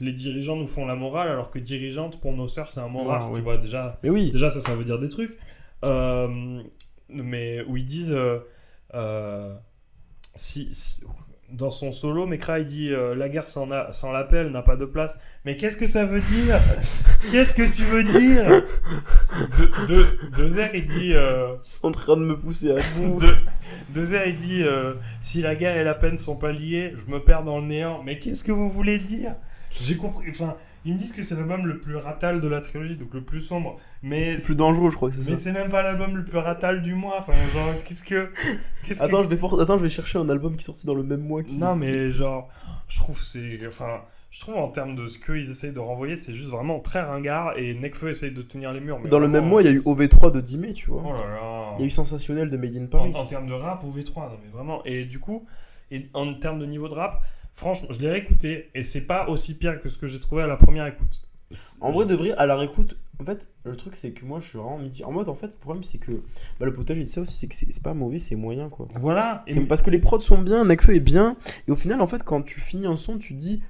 S4: les dirigeants nous font la morale alors que dirigeante pour nos sœurs c'est un moral.
S5: Ah, oui.
S4: Tu vois déjà.
S5: Mais oui.
S4: Déjà, ça veut dire des trucs. Mais où ils disent. Dans son solo, Mekra il dit la guerre sans l'appel n'a pas de place. Mais qu'est-ce que ça veut dire? Qu'est-ce que tu veux dire? Dezer il dit.
S5: Ils sont en train de me pousser à bout.
S4: Dezer il dit si la guerre et la peine sont pas liées, je me perds dans le néant. Mais qu'est-ce que vous voulez dire? J'ai compris. Enfin, ils me disent que c'est l'album le plus ratal de la trilogie, donc le plus sombre. Mais
S5: Le plus dangereux, je crois que c'est
S4: mais
S5: ça.
S4: c'est même pas l'album le plus ratal du mois. Enfin, genre,
S5: Attends, je vais chercher un album qui est sorti dans le même mois.
S4: Non, mais genre, je trouve en termes de ce qu'ils essayent de renvoyer, c'est juste vraiment très ringard. Et Nekfeu essaye de tenir les murs. Mais
S5: Dans le
S4: vraiment,
S5: même mois, il y a eu OV3 de Dime, tu vois.
S4: Oh là là.
S5: Il y a eu Sensationnel de Made in
S4: En
S5: Paris.
S4: termes de rap, OV3, non mais vraiment. Et du coup, en termes de niveau de rap, franchement, je l'ai réécouté et c'est pas aussi pire que ce que j'ai trouvé à la première écoute.
S5: En vrai, de vrai, à la réécoute, en fait, le truc c'est que moi je suis vraiment mitigé. En mode, en fait, le problème c'est que le potage, il dit ça aussi, c'est que c'est pas mauvais, c'est moyen quoi.
S4: Voilà.
S5: C'est parce que les prods sont bien, Nekfeu est bien, et au final, en fait, quand tu finis un son, tu dis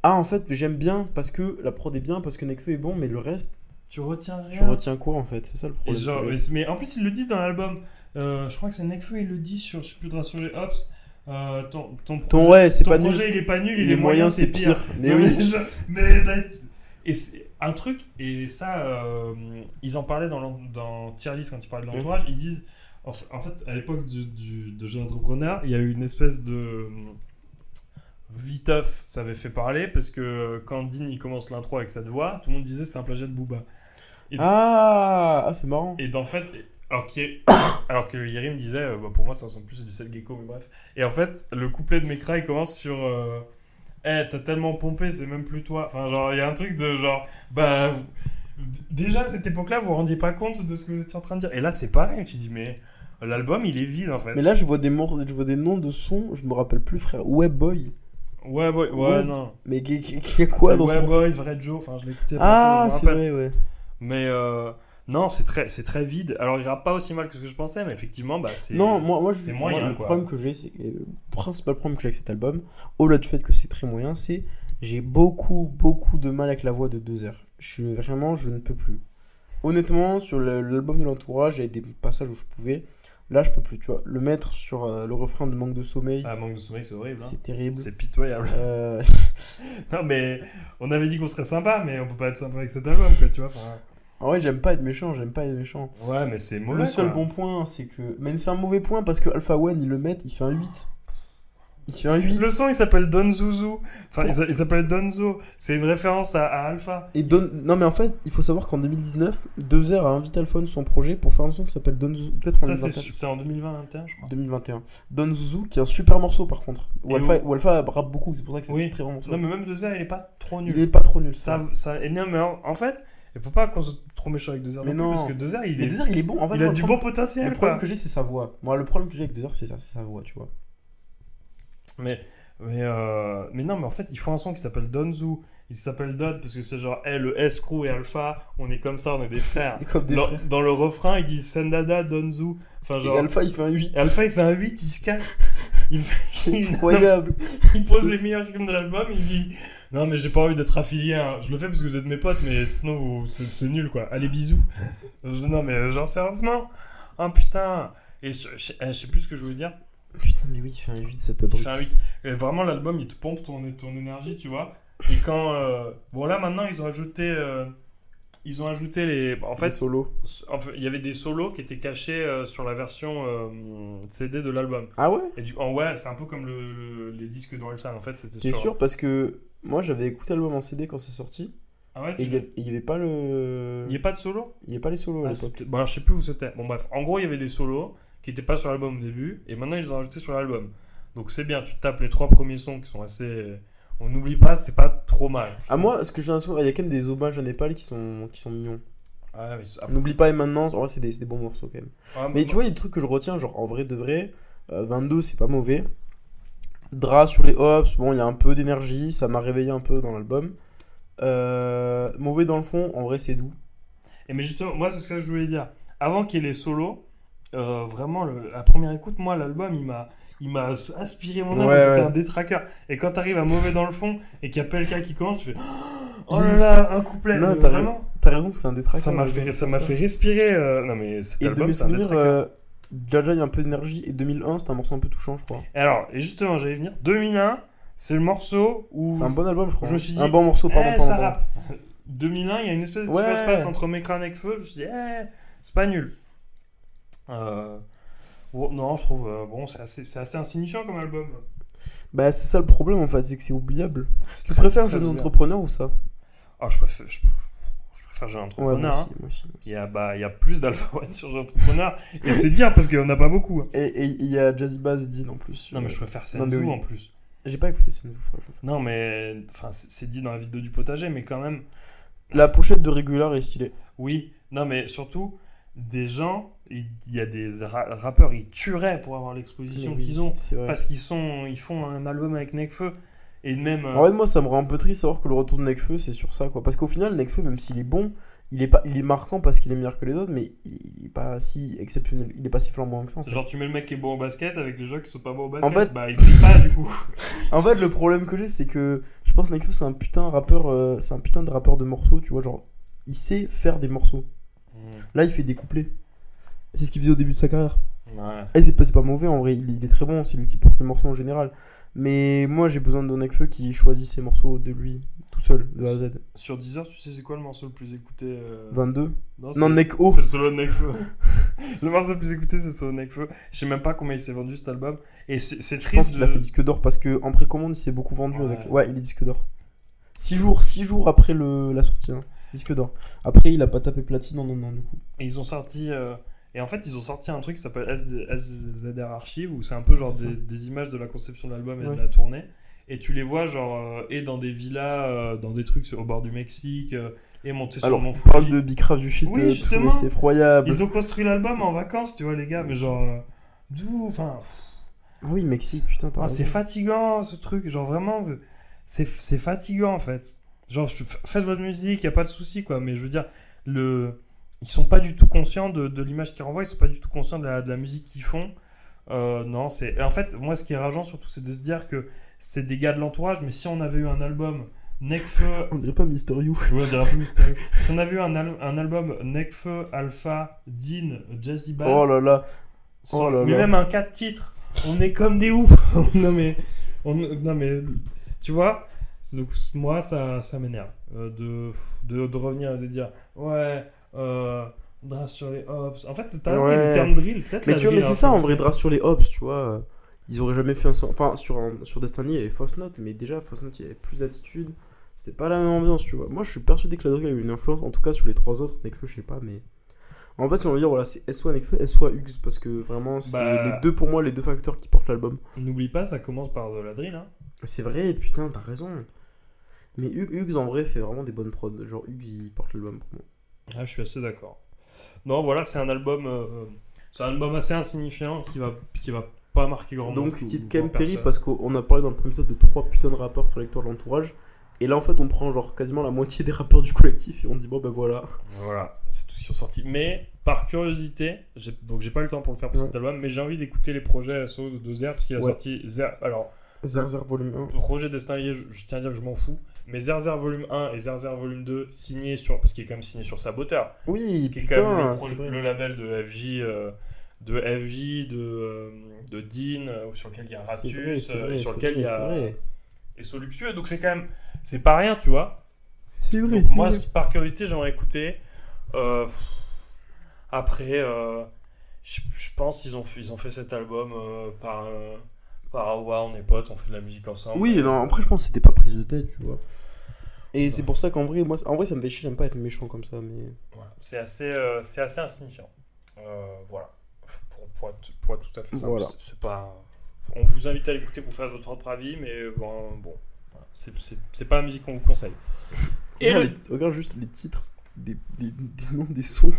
S5: ah, en fait, j'aime bien parce que la prod est bien, parce que Nekfeu est bon, mais le reste,
S4: tu retiens rien.
S5: tu retiens quoi en fait? C'est ça le
S4: Et
S5: problème.
S4: genre,
S5: que j'ai.
S4: mais en plus, ils le disent dans l'album. Je crois que c'est Nekfeu, il le dit sur, je sais plus, sur les Hops.
S5: Ton ouais, c'est
S4: ton
S5: pas
S4: projet,
S5: nul.
S4: il est pas nul,
S5: Les moyens, c'est pire. Mais
S4: Non,
S5: oui.
S4: Et c'est un truc, et ça, ils en parlaient dans Tier List quand ils parlaient de l'entourage. Ils disent, en fait, à l'époque de Jeune Entrepreneur, il y a eu une espèce de viteuf, ça avait fait parler, parce que quand Dean il commence l'intro avec cette voix, tout le monde disait c'est un plagiat de Booba.
S5: Ah, c'est marrant.
S4: Et en fait, alors que Yerim disait, pour moi ça ressemble plus à du Seth Gecko, mais bref. Et en fait, le couplet de Mekra il commence sur t'as tellement pompé, c'est même plus toi. Enfin, genre, il y a un truc de genre, déjà à cette époque-là, vous vous rendiez pas compte de ce que vous étiez en train de dire. Et là, c'est pareil, tu dis, mais l'album il est vide en fait.
S5: Mais là, je vois des noms de sons, je me rappelle plus, frère. Webboy.
S4: Ouais, non.
S5: Mais il y a quoi dans
S4: Ouais,
S5: son
S4: Boy, Vrai Joe, enfin, je l'ai écouté.
S5: Ah,
S4: je me
S5: c'est
S4: rappelle.
S5: vrai, ouais.
S4: Mais non, c'est très vide. Alors, il rappe pas aussi mal que ce que je pensais, mais effectivement, c'est.
S5: Non, moi
S4: c'est moyen,
S5: le
S4: quoi.
S5: problème que j'ai, le principal problème que j'ai avec cet album, au-delà du fait que c'est très moyen, c'est j'ai beaucoup de mal avec la voix de Dozer. Je ne peux plus. Honnêtement, sur l'album de l'entourage, il y a des passages où je pouvais. Là, je peux plus, tu vois. Le mettre sur le refrain de Manque de sommeil,
S4: Ah, Manque de sommeil, c'est horrible. Hein.
S5: c'est terrible.
S4: C'est pitoyable.
S5: Euh,
S4: Non, mais on avait dit qu'on serait sympa, mais on peut pas être sympa avec cet album, quoi, tu vois. Enfin,
S5: En vrai, j'aime pas être méchant.
S4: ouais, mais c'est mauvais.
S5: Le seul
S4: quoi.
S5: bon point, c'est que. Mais c'est un mauvais point parce que Alpha One, ils le mettent, il fait un 8. Il fait un 8.
S4: Le son, il s'appelle Don Zouzou. Enfin, il s'appelle Donzo. C'est une référence à Alpha.
S5: Non, mais en fait, il faut savoir qu'en 2019, Dozer a invité Alphone son projet pour faire un son qui s'appelle Don Zouzou. Peut-être en
S4: Ça,
S5: 2021.
S4: c'est en 2021, je crois.
S5: 2021. Don Zouzou, qui est un super morceau par contre. Où
S4: Et
S5: Alpha rappe beaucoup, c'est pour ça que c'est
S4: Oui.
S5: un très bon morceau.
S4: Non, mais même Dozer, il est pas trop nul.
S5: Il est pas trop nul,
S4: Et non, mais en fait, il faut pas qu'on soit trop méchant avec Dozer.
S5: Mais
S4: non plus,
S5: non.
S4: parce que Dozer,
S5: Mais Dozer, il est bon. En fait,
S4: il a
S5: moi,
S4: du
S5: le
S4: bon
S5: problème-
S4: potentiel.
S5: Le problème
S4: quoi.
S5: que j'ai, c'est sa voix. Moi, le problème que j'ai avec Dozer, c'est sa voix, tu vois.
S4: Mais non, mais en fait, il faut un son qui s'appelle Donzu. Il s'appelle Dod parce que c'est genre, le S, Crew et Alpha, on est comme ça, on est des frères.
S5: Comme des frères.
S4: Dans le refrain, ils disent Sendada, Donzu. Enfin, genre.
S5: Et Alpha, il fait un 8.
S4: Et Alpha, il fait un 8, il se casse.
S5: Incroyable.
S4: Il pose les meilleurs rythmes de l'album, il dit non, mais j'ai pas envie d'être affilié. Hein. Je le fais parce que vous êtes mes potes, mais sinon, c'est nul quoi. Allez, bisous. Non, mais genre, sérieusement. Oh putain. Et je sais plus ce que je voulais dire.
S5: Putain, mais oui, il fait un 8, cet
S4: Il
S5: abruti.
S4: fait un 8. Et vraiment, l'album, il te pompe ton énergie, tu vois. Et quand. Bon, là, maintenant, ils ont ajouté les. En fait,
S5: solo.
S4: il y avait des solos qui étaient cachés sur la version CD de l'album.
S5: Ah ouais?
S4: Et ouais, c'est un peu comme les disques d'Orelsan, en fait. C'était
S5: T'es sûr? Parce que moi, j'avais écouté l'album en CD quand c'est sorti.
S4: Ah ouais,
S5: Et il y avait pas le.
S4: il n'y a pas de solo?
S5: Il y avait pas les solos à
S4: Ah,
S5: l'époque.
S4: bon, alors, je sais plus où c'était. Bon, bref, en gros, il y avait des solos qui n'étaient pas sur l'album au début, et maintenant ils les ont rajoutés sur l'album. Donc c'est bien, tu tapes les 3 premiers sons qui sont assez. On n'oublie pas, c'est pas trop mal.
S5: Ah, moi, ce que j'ai l'impression, il y a quand même des hommages à Népal qui sont mignons.
S4: Ouais, mais
S5: On n'oublie pas et maintenant, en vrai, c'est des bons morceaux quand même.
S4: ouais,
S5: Mais tu vois, il y a des trucs que je retiens, genre en vrai de vrai, 22 c'est pas mauvais. Dra sur les hops, bon, il y a un peu d'énergie, ça m'a réveillé un peu dans l'album. Mauvais dans le fond, en vrai c'est doux.
S4: Et mais justement, moi, c'est ce que je voulais dire. Avant qu'il y ait les solos, vraiment, la première écoute, moi, l'album, il m'a aspiré mon âme,
S5: Ouais,
S4: c'était
S5: ouais.
S4: un détraqueur. Et quand t'arrives à mauvais dans le fond et qu'il y a Pelka qui commence, tu fais oh là là, un couplet.
S5: Non,
S4: Mais
S5: t'as
S4: vraiment,
S5: raison, c'est un détraqueur.
S4: ça m'a fait respirer. Non, mais cet
S5: Et de
S4: album,
S5: mes
S4: c'est un
S5: souvenirs,
S4: détraqueur.
S5: Jaja, il y a un peu d'énergie, et 2001, c'était un morceau un peu touchant, je crois.
S4: Et alors, et justement, j'allais venir. 2001, c'est le morceau où.
S5: C'est un bon album, je crois.
S4: je me suis dit,
S5: un bon morceau, pardon.
S4: ça
S5: pardon.
S4: rappe. 2001, il y a une espèce de petit
S5: Ouais.
S4: espace entre Mekra et Nekfeu. Je me suis dit, c'est pas nul. Bon, non, je trouve, bon, c'est assez insignifiant comme album.
S5: Bah, c'est ça le problème en fait, c'est que c'est oubliable. Tu
S4: très-
S5: préfères
S4: c'est très
S5: Jeunes
S4: bizarre.
S5: Entrepreneurs ou ça?
S4: Ah, je préfère Jeune
S5: Ouais,
S4: Entrepreneur.
S5: moi
S4: Hein.
S5: aussi.
S4: Il y a plus d'Alpha One sur Jeune Entrepreneur. Et c'est dire parce qu'on n'a pas beaucoup. Hein.
S5: Et il y a Jazzy Bass Dean en plus.
S4: Non, mais je préfère
S5: Non, mais
S4: Senzu
S5: oui.
S4: en plus.
S5: J'ai pas écouté Senzu.
S4: Non, mais enfin, c'est dit dans la vidéo du potager, mais quand même.
S5: La pochette de Regular est stylée.
S4: Oui, non, mais surtout, des gens, il y a des rappeurs, ils tueraient pour avoir l'exposition
S5: Oui,
S4: qu'ils ont.
S5: c'est vrai.
S4: Parce ils font un album avec Nekfeu. Et même.
S5: En vrai, moi, ça me rend un peu triste de savoir que le retour de Nekfeu, c'est sur ça, quoi. Parce qu'au final, Nekfeu, même s'il est bon, il est marquant parce qu'il est meilleur que les autres, mais il est pas si exceptionnel, il est pas si flamboyant que ça. En fait.
S4: Genre, tu mets le mec qui est bon au basket avec les gens qui sont pas bons au basket.
S5: En fait-
S4: Bah, il brille pas du coup.
S5: En fait, le problème que j'ai, c'est que je pense que Nekfeu, c'est un putain de rappeur, c'est un putain de rappeur de morceaux, tu vois, genre, il sait faire des morceaux. Là, il fait des couplets. C'est ce qu'il faisait au début de sa carrière.
S4: Ouais.
S5: Et c'est pas mauvais en vrai, il est très bon, c'est lui qui porte les morceaux en général. Mais moi j'ai besoin de Nekfeu qui choisit ses morceaux de lui, tout seul, de A à Z.
S4: Sur Deezer, tu sais c'est quoi le morceau le plus écouté
S5: 22
S4: Non,
S5: Non, Nekho.
S4: C'est le solo de Nekfeu. Le morceau le plus écouté, c'est le solo de Nekfeu. Je sais même pas combien il s'est vendu cet album. Et c'est
S5: Je pense
S4: triste
S5: qu'il a fait disque d'or parce que en précommande il s'est beaucoup vendu
S4: Ouais.
S5: avec. Ouais, il est disque d'or. 6 jours après la sortie, hein. Disque d'or. Après il a pas tapé platine, non, du coup.
S4: Et ils ont sorti. Et en fait, ils ont sorti un truc qui s'appelle SZR Archive, où c'est un peu genre
S5: C'est ça.
S4: des images de la conception de l'album et
S5: Ouais.
S4: de la tournée. Et tu les vois, genre, et dans des villas, dans des trucs au bord du Mexique, et monter sur
S5: Alors
S4: le mont
S5: tu parles
S4: Fuji.
S5: de Big Craft du shit,
S4: Oui, justement.
S5: c'est effroyable.
S4: Ils ont construit l'album en vacances, tu vois, les gars, mais genre. D'où. Enfin.
S5: Ah oui, Mexique, putain, t'as
S4: C'est
S5: raison.
S4: fatigant ce truc, genre vraiment, c'est fatigant en fait. Genre, faites votre musique, y a pas de souci quoi, mais je veux dire, ils sont pas du tout conscients de l'image qu'ils renvoient, ils sont pas du tout conscients de la musique qu'ils font. Non, et en fait, moi ce qui est rageant surtout, c'est de se dire que c'est des gars de l'entourage, mais si on avait eu un album Nekfeu.
S5: On dirait pas Mister You.
S4: Ouais, on dirait un peu mystérieux. Si on avait eu un album Nekfeu, Alpha, Dean, Jazzy Bass.
S5: Oh là là.
S4: Mais même un 4 titres, on est comme des oufs. non mais tu vois, donc moi ça m'énerve de revenir et de dire ouais Dra sur les hops. En fait, t'as
S5: Ouais.
S4: les termes drill, peut-être.
S5: Mais
S4: la
S5: tu vois,
S4: drill
S5: mais
S4: a
S5: c'est ça en
S4: influencé.
S5: vrai, Dra sur les hops, tu vois. Ils auraient jamais fait un son. Enfin, sur Destiny, il y avait Fausse Note, mais déjà, Fausse Note, il y avait plus d'attitude. C'était pas la même ambiance, tu vois. Moi, je suis persuadé que la drill a eu une influence, en tout cas sur les trois autres. Nekfeu, je sais pas, mais. En fait, si on veut dire, voilà, c'est soit Nekfeu, soit Hugs, parce que vraiment, c'est
S4: Bah.
S5: les deux, pour moi, les deux facteurs qui portent l'album.
S4: N'oublie pas, ça commence par de la drill. Hein.
S5: C'est vrai, putain, t'as raison. Mais Hugs, en vrai, fait vraiment des bonnes prods. Genre, Hugs, il porte l'album pour moi.
S4: Ah, je suis assez d'accord. Non, voilà, c'est un album assez insignifiant qui va pas marquer grand monde.
S5: Donc, ce qui est
S4: ou
S5: quand même
S4: grand
S5: terrible,
S4: personne.
S5: parce qu'on a parlé dans le premier épisode de 3 putains de rappeurs trajectoires de l'entourage. Et là, en fait, on prend genre quasiment la moitié des rappeurs du collectif et on dit, bon, ben voilà.
S4: Voilà, c'est tout ce qui sont sortis. Mais par curiosité, j'ai pas eu le temps pour le faire pour
S5: Ouais.
S4: cet album, mais j'ai envie d'écouter les projets solo de Zer parce qu'il a
S5: Ouais.
S4: sorti Zer. Alors,
S5: Zerzer volume 1.
S4: Roger Destinlier, je tiens à dire que je m'en fous, mais Zer volume 1 et Zer volume 2 signé parce qu'il est quand même signé sur Saboteur,
S5: Oui,
S4: qui est quand même
S5: putain, c'est vrai.
S4: le label de FJ. De Dean, sur lequel il y a
S5: C'est vrai,
S4: Ratus,
S5: c'est vrai,
S4: et sur
S5: c'est
S4: lequel il y
S5: vrai,
S4: a
S5: c'est vrai.
S4: et Soluxueux. Donc c'est quand même, c'est pas rien, tu vois.
S5: C'est vrai.
S4: Donc moi, par curiosité, j'aimerais écouter. Après, je pense qu'ils ont fait cet album par ouais, on est potes, on fait de la musique ensemble.
S5: Oui, non, après, je pense que c'était pas prise de tête, tu vois. Et c'est pour ça qu'en vrai, ça me fait chier, j'aime pas être méchant comme ça, mais...
S4: Voilà. C'est assez insignifiant. Voilà. Pour être tout à fait simple.
S5: Voilà.
S4: C'est pas... On vous invite à l'écouter pour faire votre propre avis, mais bon, voilà. C'est pas la musique qu'on vous conseille. Et
S5: Regarde juste les titres des noms des sons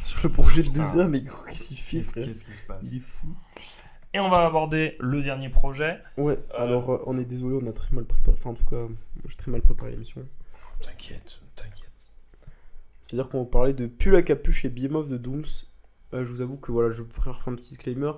S5: sur le projet de
S4: Putain.
S5: Deza, mais qu'est-ce qu'il fait, frère?
S4: Qu'est-ce qui se passe?
S5: Il est fou.
S4: Et on va aborder le dernier projet.
S5: Ouais, alors on est désolé, on a très mal préparé. Enfin, en tout cas, j'ai très mal préparé l'émission.
S4: T'inquiète.
S5: C'est-à-dire qu'on va parler de Pull à capuche et Behemoth de Dooms. Je vous avoue que voilà, je ferai un petit disclaimer.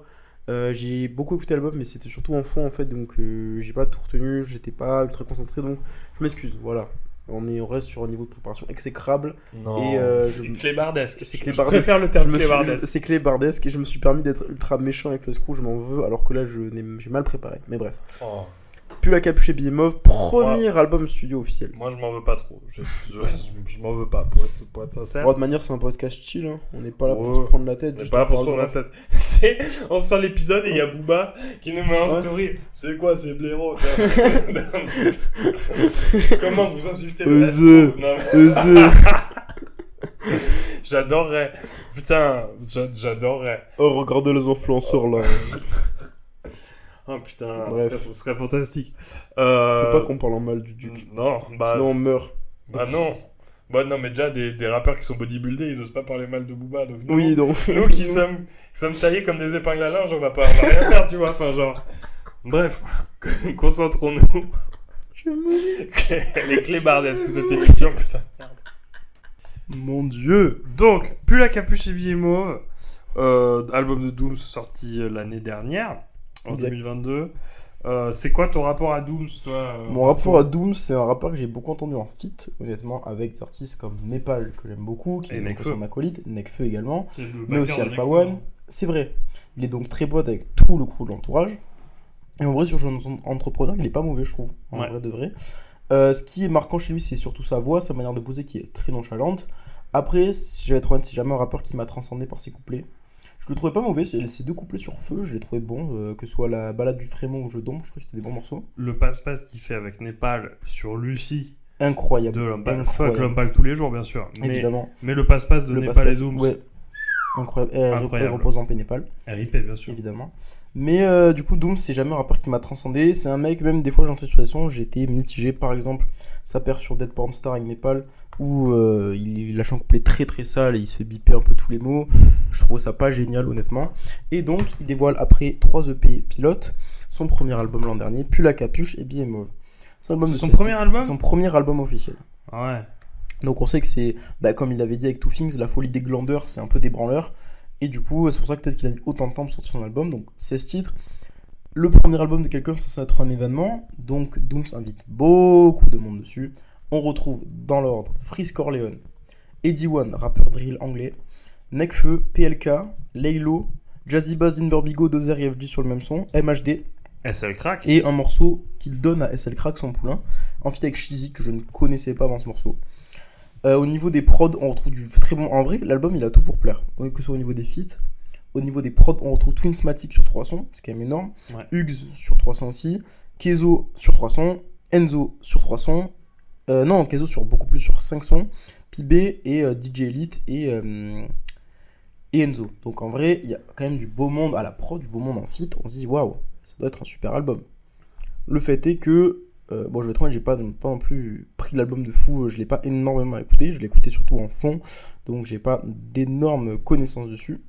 S5: J'ai beaucoup écouté l'album, mais c'était surtout en fond en fait, donc j'ai pas tout retenu, j'étais pas ultra concentré, donc je m'excuse. Voilà, on reste sur un niveau de préparation exécrable.
S4: Non,
S5: Et,
S4: c'est clébardesque.
S5: C'est
S4: Je
S5: clébardesque.
S4: préfère le terme clébardesque.
S5: C'est clébardesque et je me suis permis d'être ultra méchant avec le screw, je m'en veux, alors que là j'ai mal préparé. Mais bref.
S4: Oh.
S5: Pull à capuche et Behemoth, premier album studio officiel.
S4: Moi, je m'en veux pas trop. Je m'en veux pas, pour être sincère.
S5: Bon, de manière, c'est un podcast chill, hein. On n'est pas là pour
S4: Ouais.
S5: se prendre la tête.
S4: On est
S5: juste
S4: pas là pour
S5: on
S4: se prendre
S5: parle
S4: la tête. Tu sais, on sort l'épisode et il y a Booba qui nous met en
S5: Ouais.
S4: story. C'est quoi, c'est blaireau? Comment vous insultez le
S5: Euseux.
S4: reste? Non, mais j'adorerais. Putain, j'adorerais.
S5: Oh, regardez les influenceurs là.
S4: Oh putain,
S5: Bref.
S4: ce serait fantastique.
S5: Faut pas qu'on parle en mal du Duc.
S4: Non, bah.
S5: Sinon on meurt.
S4: Bah non. Bah non, mais déjà, des rappeurs qui sont bodybuildés, ils osent pas parler mal de Booba. Donc nous,
S5: Oui, donc.
S4: nous qui sommes taillés comme des épingles à linge, on va rien faire, tu vois. Enfin, genre. Bref, concentrons-nous. Les clébardesques, cette émission, putain.
S5: Mon dieu.
S4: Donc, Pull à capuche et Behemoth, album de Dooms sorti l'année dernière, en
S5: Exact.
S4: 2022. C'est quoi ton rapport à Dooms, toi
S5: Mon rapport à Dooms, c'est un rappeur que j'ai beaucoup entendu en feat, honnêtement, avec des artistes comme Népal, que j'aime beaucoup, qui
S4: Et
S5: est
S4: Nekfeu.
S5: son acolyte, Nekfeu également,
S4: C'est le
S5: mais
S4: backer
S5: aussi
S4: de
S5: Alpha
S4: Nekfeu.
S5: One. C'est vrai. Il est donc très pote avec tout le crew de l'entourage. Et en vrai, sur son entrepreneur, il est pas mauvais, je trouve, en
S4: Ouais.
S5: vrai de vrai. Ce qui est marquant chez lui, c'est surtout sa voix, sa manière de poser qui est très nonchalante. Après, si je vais être honnête, c'est jamais un rappeur qui m'a transcendé par ses couplets. Je le trouvais pas mauvais, ces deux couplets sur Feu, je les trouvais bons, que ce soit la balade du Frémont ou Je Dompe, je crois que c'était des bons morceaux.
S4: Le passe-passe qu'il fait avec Népal sur Lucie
S5: Incroyable.
S4: de Lumpal.
S5: Incroyable.
S4: Fuck Lumpal tous les jours, bien sûr.
S5: Évidemment.
S4: Mais le passe-passe de
S5: Le
S4: Népal et
S5: passe-passe,
S4: Dooms.
S5: ouais. Incroyable.
S4: Incroyable.
S5: Repose en paix Népal,
S4: RIP, bien sûr.
S5: évidemment. Mais du coup, Dooms, c'est jamais un rappeur qui m'a transcendé. C'est un mec, même des fois, j'entrais sur les sons, j'étais mitigé. Par exemple, sa paire sur Dead Porn Star avec Népal, où il lâche un couplet très très sale et il se fait biper un peu tous les mots. Je trouve ça pas génial, honnêtement. Et donc, il dévoile après 3 EP pilotes son premier album l'an dernier, Pull à capuche et Behemoth.
S4: C'est son premier album ?
S5: Son premier album officiel.
S4: Ouais.
S5: Donc on sait que c'est, comme il l'avait dit avec Two Things, la folie des glandeurs, c'est un peu des branleurs. Et du coup, c'est pour ça que peut-être qu'il a mis autant de temps pour sortir son album. Donc 16 titres. Le premier album de quelqu'un, ça va être un événement. Donc Dooms invite beaucoup de monde dessus. On retrouve dans l'ordre Freeze Corleone, Eddie One, rappeur drill anglais, Nekfeu, PLK, Laylo, Jazzy Bass, Dinberbigo, Dozer et FG sur le même son, MHD,
S4: SL Crack.
S5: et un morceau qu'il donne à SL Crack, son poulain, en feat avec Shizzy, que je ne connaissais pas avant ce morceau. Au niveau des prods, on retrouve du très bon. En vrai, l'album il a tout pour plaire. Que ce soit au niveau des feats, au niveau des prods, on retrouve Twinsmatic sur 3 sons, c'est quand même énorme.
S4: Ouais.
S5: Hugs sur 3 sons aussi. Kezo sur 3 sons. Enzo sur 3 sons. Non, Kezo sur beaucoup plus, sur 5 sons. Pibé et DJ Elite et Enzo. Donc en vrai, il y a quand même du beau monde à la prod, du beau monde en feat. On se dit waouh, ça doit être un super album. Le fait est que. Je vais être honnête, j'ai pas non plus pris l'album de fou, je l'ai pas énormément écouté, je l'ai écouté surtout en fond, donc j'ai pas d'énormes connaissances dessus.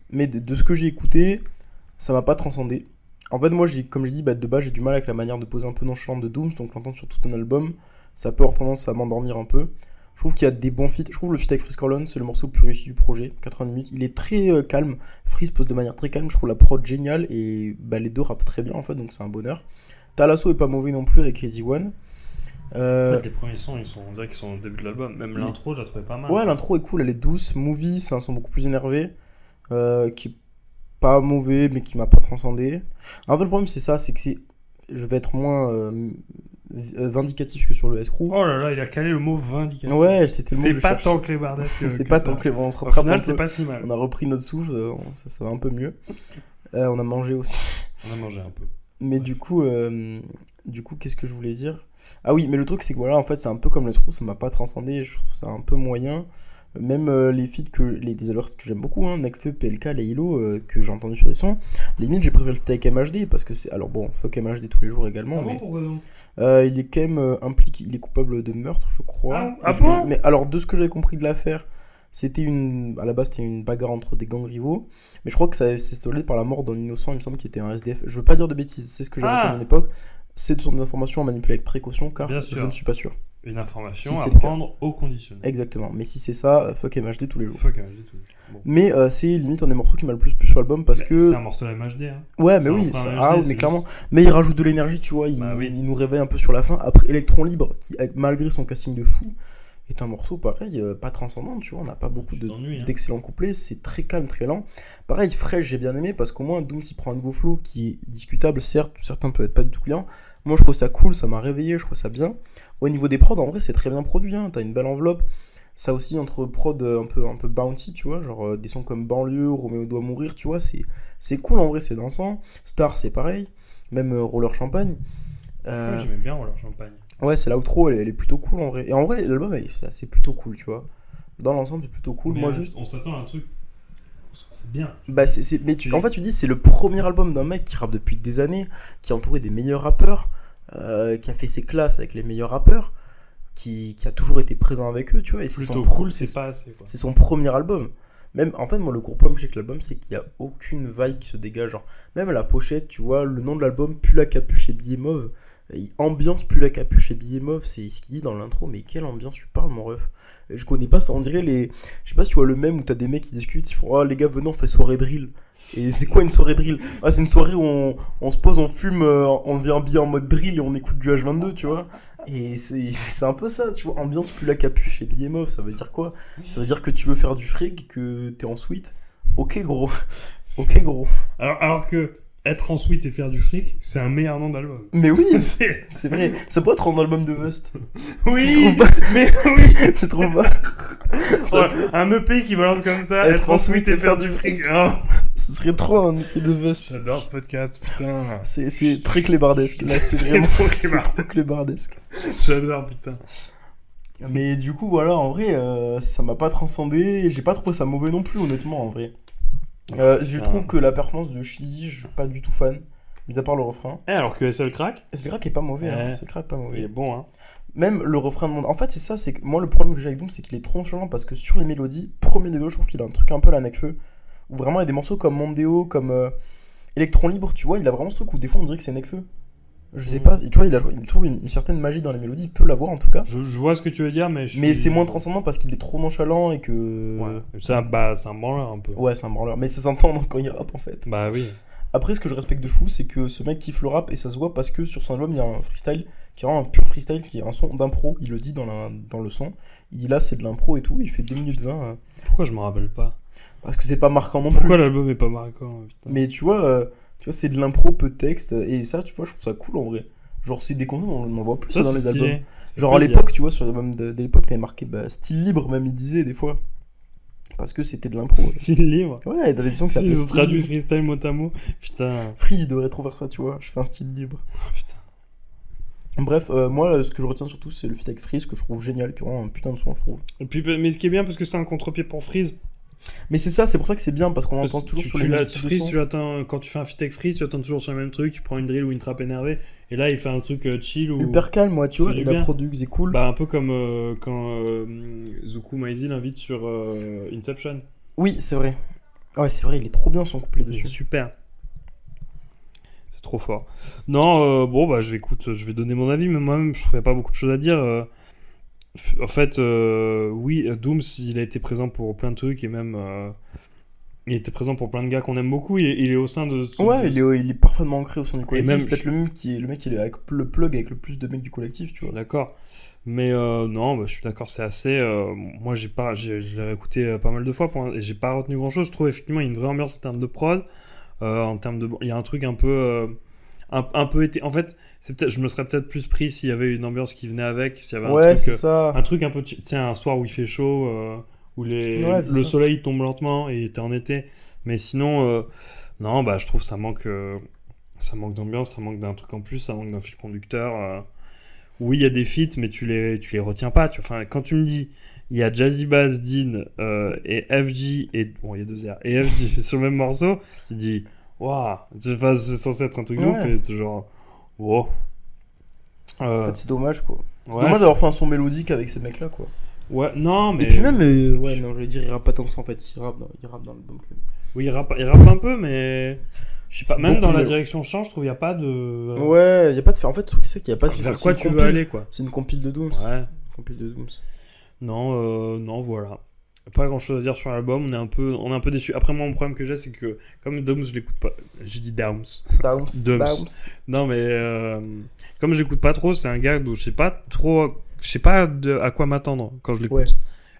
S5: Mais de ce que j'ai écouté, ça m'a pas transcendé. En fait, moi, comme j'ai dit, de base, j'ai du mal avec la manière de poser un peu nonchalante de Dooms, donc l'entendre sur tout un album, ça peut avoir tendance à m'endormir un peu. Je trouve qu'il y a des bons feats. Je trouve le feat avec Freeze Corleone, c'est le morceau le plus réussi du projet, 80 minutes. Il est très calme, Freeze pose de manière très calme, je trouve la prod géniale, et les deux rappent très bien en fait, donc c'est un bonheur. Talasso est pas mauvais non plus avec Eddie One.
S4: En fait, les premiers sons, on dirait qu'ils sont au début de l'album. Même l'intro, je la trouvais pas mal.
S5: Ouais, l'intro est cool, elle est douce. Movie, c'est un son beaucoup plus énervé, qui est pas mauvais, mais qui m'a pas transcendé. En fait, le problème, c'est ça, c'est que je vais être moins vindicatif que sur le escrew.
S4: Oh là là, il a calé le mot vindicatif.
S5: Ouais, c'était le mot que
S4: C'est
S5: je
S4: pas
S5: cherchais.
S4: tant clébardesque.
S5: C'est
S4: que
S5: pas
S4: ça.
S5: tant que on se
S4: Au
S5: rattrape
S4: final,
S5: un peu.
S4: c'est pas si mal.
S5: On a repris notre souffle, ça va un peu mieux. On a mangé aussi.
S4: On a mangé un peu.
S5: Mais du coup, qu'est-ce que je voulais dire? Ah oui, mais le truc, c'est que voilà, en fait, c'est un peu comme le trou, ça m'a pas transcendé, je trouve ça un peu moyen. Même les feats des alertes que j'aime beaucoup, hein, Nekfeu, PLK, Laylo, que j'ai entendu sur des sons, limite j'ai préféré le feat avec MHD parce que c'est. Alors bon, fuck MHD tous les jours également, mais
S4: pourquoi donc?
S5: il est quand même impliqué, il est coupable de meurtre, je crois.
S4: Bon
S5: Mais alors, de ce que j'avais compris de l'affaire, à la base, c'était une bagarre entre des gangs rivaux, mais je crois que ça s'est soldé par la mort d'un innocent, il me semble, qui était un SDF. Je veux pas dire de bêtises, c'est ce que j'avais entendu à l'époque. C'est de son information à manipuler avec précaution, car
S4: Bien sûr.
S5: je ne suis pas sûr.
S4: Une information
S5: Si
S4: à
S5: c'est le cas.
S4: prendre au conditionnel.
S5: Exactement, mais si c'est ça, fuck MHD tous les jours.
S4: Fuck MHD tout. Bon.
S5: Mais c'est limite un des morceaux qui m'a le plus plu sur l'album parce que.
S4: C'est un morceau de MHD, hein.
S5: Ouais, mais
S4: C'est
S5: oui,
S4: un frein
S5: ah,
S4: MHD,
S5: mais clairement. Mais il rajoute de l'énergie, tu vois,
S4: Bah oui.
S5: il nous réveille un peu sur la fin. Après, Electron Libre, qui, malgré son casting de fou, est un morceau pareil, pas transcendant, tu vois, on n'a pas beaucoup
S4: Tu t'ennuies, hein.
S5: d'excellents couplets, c'est très calme, très lent. Pareil, Fresh, j'ai bien aimé parce qu'au moins Dooms il prend un nouveau flow qui est discutable, certes, certains peuvent être pas du tout clients. Moi je trouve ça cool, ça m'a réveillé, je trouve ça bien. Au niveau des prods, en vrai, c'est très bien produit, hein. T'as une belle enveloppe. Ça aussi, entre prod un peu bouncy, tu vois, genre des sons comme Banlieue, Roméo doit mourir, tu vois, c'est cool en vrai, c'est dansant. Star, c'est pareil, même Roller Champagne.
S4: Ouais, j'aimais bien Roller Champagne.
S5: Ouais, c'est l'outro, elle est plutôt cool en vrai. Et en vrai, l'album, c'est plutôt cool, tu vois. Dans l'ensemble, c'est plutôt cool.
S4: Mais
S5: Moi, juste.
S4: on s'attend à un truc. C'est bien.
S5: Bah, en fait, tu dis, c'est le premier album d'un mec qui rappe depuis des années, qui est entouré des meilleurs rappeurs, qui a fait ses classes avec les meilleurs rappeurs, qui a toujours été présent avec eux, tu vois. Et c'est
S4: Plutôt
S5: son
S4: cool, c'est pas assez, quoi.
S5: C'est son premier album. Même, en fait, moi, le gros problème que j'ai avec l'album, c'est qu'il n'y a aucune vibe qui se dégage. Genre, même la pochette, tu vois, le nom de l'album, Pue la capuche et billet mauve. Ambiance, Pue la capuche et billet mauve, c'est ce qu'il dit dans l'intro. Mais quelle ambiance tu parles, mon ref? Je connais pas ça, on dirait les. Je sais pas si tu vois le même où t'as des mecs qui discutent, ils font oh les gars, venez, on fait soirée drill. Et c'est quoi une soirée drill? Ah, c'est une soirée où on se pose, on fume, on vient bien en mode drill et on écoute du H22, tu vois. Et c'est un peu ça, tu vois. Ambiance, Pue la capuche et billet mauve, ça veut dire quoi? Ça veut dire que tu veux faire du fric, que t'es en suite. Ok, gros. Ok, gros.
S4: Alors que être en suite et faire du fric, c'est un meilleur nom d'album.
S5: Mais oui,
S4: C'est-
S5: c'est vrai. Ça pourrait être un album de Vust.
S4: Oui,
S5: Je trouve pas.
S4: mais oui.
S5: Je trouve pas. Ça-
S4: Ouais, un EP qui balance comme ça,
S5: Être
S4: être en suite et faire du
S5: fric.
S4: fric. Oh,
S5: Ce serait trop un EP de Vust.
S4: j'adore ce podcast, putain.
S5: C'est très clébardesque. Là, c'est
S4: C'est
S5: vraiment
S4: trop
S5: c'est
S4: clébard.
S5: trop clébardesque.
S4: J'adore, putain.
S5: Mais du coup, voilà, en vrai, ça m'a pas transcendé. J'ai pas trouvé ça mauvais non plus, honnêtement, en vrai. Je
S4: Ça-
S5: trouve que la performance de Shizzy, je suis pas du tout fan, mis à part le refrain.
S4: Alors que SL Crack,
S5: Et c'est le crack est pas mauvais, hein.
S4: Ouais.
S5: C'est le crack pas
S4: il
S5: mauvais.
S4: est bon, hein.
S5: Même le refrain de mon. En fait, c'est ça, c'est que moi, le problème que j'ai avec Doom, c'est qu'il est trop nonchalant parce que sur les mélodies, premier degré, je trouve qu'il a un truc un peu à la Nekfeu. Où vraiment, il y a des morceaux comme Mondeo, comme Electron Libre, tu vois, il a vraiment ce truc où des fois on dirait que c'est Nekfeu. Je sais pas, tu vois, il trouve une certaine magie dans les mélodies, il peut l'avoir en tout cas.
S4: Je vois ce que tu veux dire, mais
S5: Mais c'est moins transcendant parce qu'il est trop nonchalant et que.
S4: Ouais, c'est un branleur un peu.
S5: Ouais, c'est un branleur. Mais ça s'entend quand il rappe en fait.
S4: Bah oui.
S5: Après, ce que je respecte de fou, c'est que ce mec kiffe le rap et ça se voit parce que sur son album, il y a un freestyle qui est vraiment un pur freestyle, qui est un son d'impro. Il le dit dans le son. Il dit là, c'est de l'impro et tout. Il fait 2 minutes 20
S4: Pourquoi je me rappelle pas?
S5: parce que c'est pas marquant non
S4: Pourquoi
S5: plus.
S4: l'album est pas marquant, putain.
S5: Mais tu vois, c'est de l'impro, peu de texte. Et ça, tu vois, je trouve ça cool en vrai. Genre, c'est des concepts, on en voit plus
S4: Ça,
S5: dans
S4: c'est
S5: les
S4: stylé.
S5: albums.
S4: Ça fait
S5: Genre, à
S4: plaisir.
S5: l'époque, tu vois, sur l'album de l'époque, t'avais marqué style libre, même il disait des fois. Parce que c'était de l'impro.
S4: Style libre.
S5: Ouais, dans l'édition que ça
S4: Si ils ont
S5: s'appelait
S4: traduit
S5: style libre.
S4: freestyle mot à mot. Putain.
S5: Freeze, il devrait trop faire ça, tu vois. Je fais un style libre.
S4: Oh, putain.
S5: Bref, moi, ce que je retiens surtout, c'est le feat avec Freeze que je trouve génial, qui est vraiment un putain de son, je trouve.
S4: Et puis, mais ce qui est bien, parce que c'est un contre-pied pour Freeze.
S5: Mais c'est ça, c'est pour ça que c'est bien, parce qu'on
S4: Parce
S5: entend
S4: que
S5: toujours sur les mêmes types de
S4: Freeze,
S5: sons.
S4: tu l'attends, quand tu fais un feat avec Freeze, tu attends toujours sur le même truc, tu prends une drill ou une trappe énervée, et là il fait un truc chill ou.
S5: Hyper calme, moi, tu vois,
S4: fait
S5: et
S4: du bien.
S5: la produit, c'est cool.
S4: Bah, un peu comme quand Zuku Maizi l'invite sur Inception.
S5: Oui, c'est vrai. Ouais, c'est vrai, il est trop bien son couplet
S4: C'est
S5: dessus.
S4: super. C'est trop fort. Non, bon, bah, je vais donner mon avis, mais moi-même, je trouvais pas beaucoup de choses à dire. En fait, oui, Dooms, il a été présent pour plein de trucs, et même. Il était présent pour plein de gars qu'on aime beaucoup. Il est au sein de.
S5: Ouais, il est parfaitement ancré au sein du collectif.
S4: même,
S5: C'est peut-être le mec qui est avec le plug avec le plus de mecs du collectif, tu vois.
S4: D'accord. Mais non, bah, je suis d'accord, c'est assez. Moi, je l'ai réécouté pas mal de fois et j'ai pas retenu grand chose. Je trouve effectivement il y a une vraie ambiance en termes de prod. En termes de. Il y a un truc un peu. Un peu été. En fait, je me serais peut-être plus pris s'il y avait une ambiance qui venait avec. S'il y avait
S5: Ouais,
S4: un
S5: c'est
S4: truc,
S5: ça.
S4: un truc un peu. Tu sais, un soir où il fait chaud, où
S5: Ouais, c'est
S4: le
S5: ça.
S4: soleil tombe lentement et t'es en été. Mais sinon, non, bah, je trouve ça manque. Ça manque d'ambiance, ça manque d'un truc en plus, ça manque d'un fil conducteur. Oui, il y a des feats, mais tu les retiens pas. Enfin, quand tu me dis, il y a Jazzy Bass, Dean et FG, et bon, il y a 2 R, et FG sur le même morceau, tu te dis, waouh, c'est censé être un truc de ouf, et c'est genre, wow.
S6: En fait, c'est dommage, quoi. C'est
S4: Ouais,
S6: dommage d'avoir fait un son mélodique avec ces mecs-là, quoi.
S4: Ouais, non, mais.
S6: Et puis même, ouais, non, je vais dire, il rappe pas tant que ça, en fait. Il rappe dans l'album, quand même.
S4: Oui, il rappe un peu, mais. Je sais pas, même
S6: Beaucoup
S4: dans la
S6: mieux.
S4: direction change, je trouve, il n'y a pas de.
S6: Ouais, y a pas de... En fait, le truc, c'est qu'il y a pas de...
S4: Vers
S6: c'est
S4: quoi
S6: une
S4: tu veux
S6: compile.
S4: aller, quoi.
S6: C'est une compile de Dooms.
S4: Ouais.
S6: Une compile de Dooms.
S4: Non, voilà. Pas grand chose à dire sur l'album, on est un peu déçus. Après, moi, mon problème que j'ai, c'est que comme Dooms, je l'écoute pas. J'ai dit Dooms.
S6: Dooms.
S4: Non, mais comme je l'écoute pas trop, c'est un gars où je sais pas à quoi m'attendre quand je l'écoute.
S6: Ouais.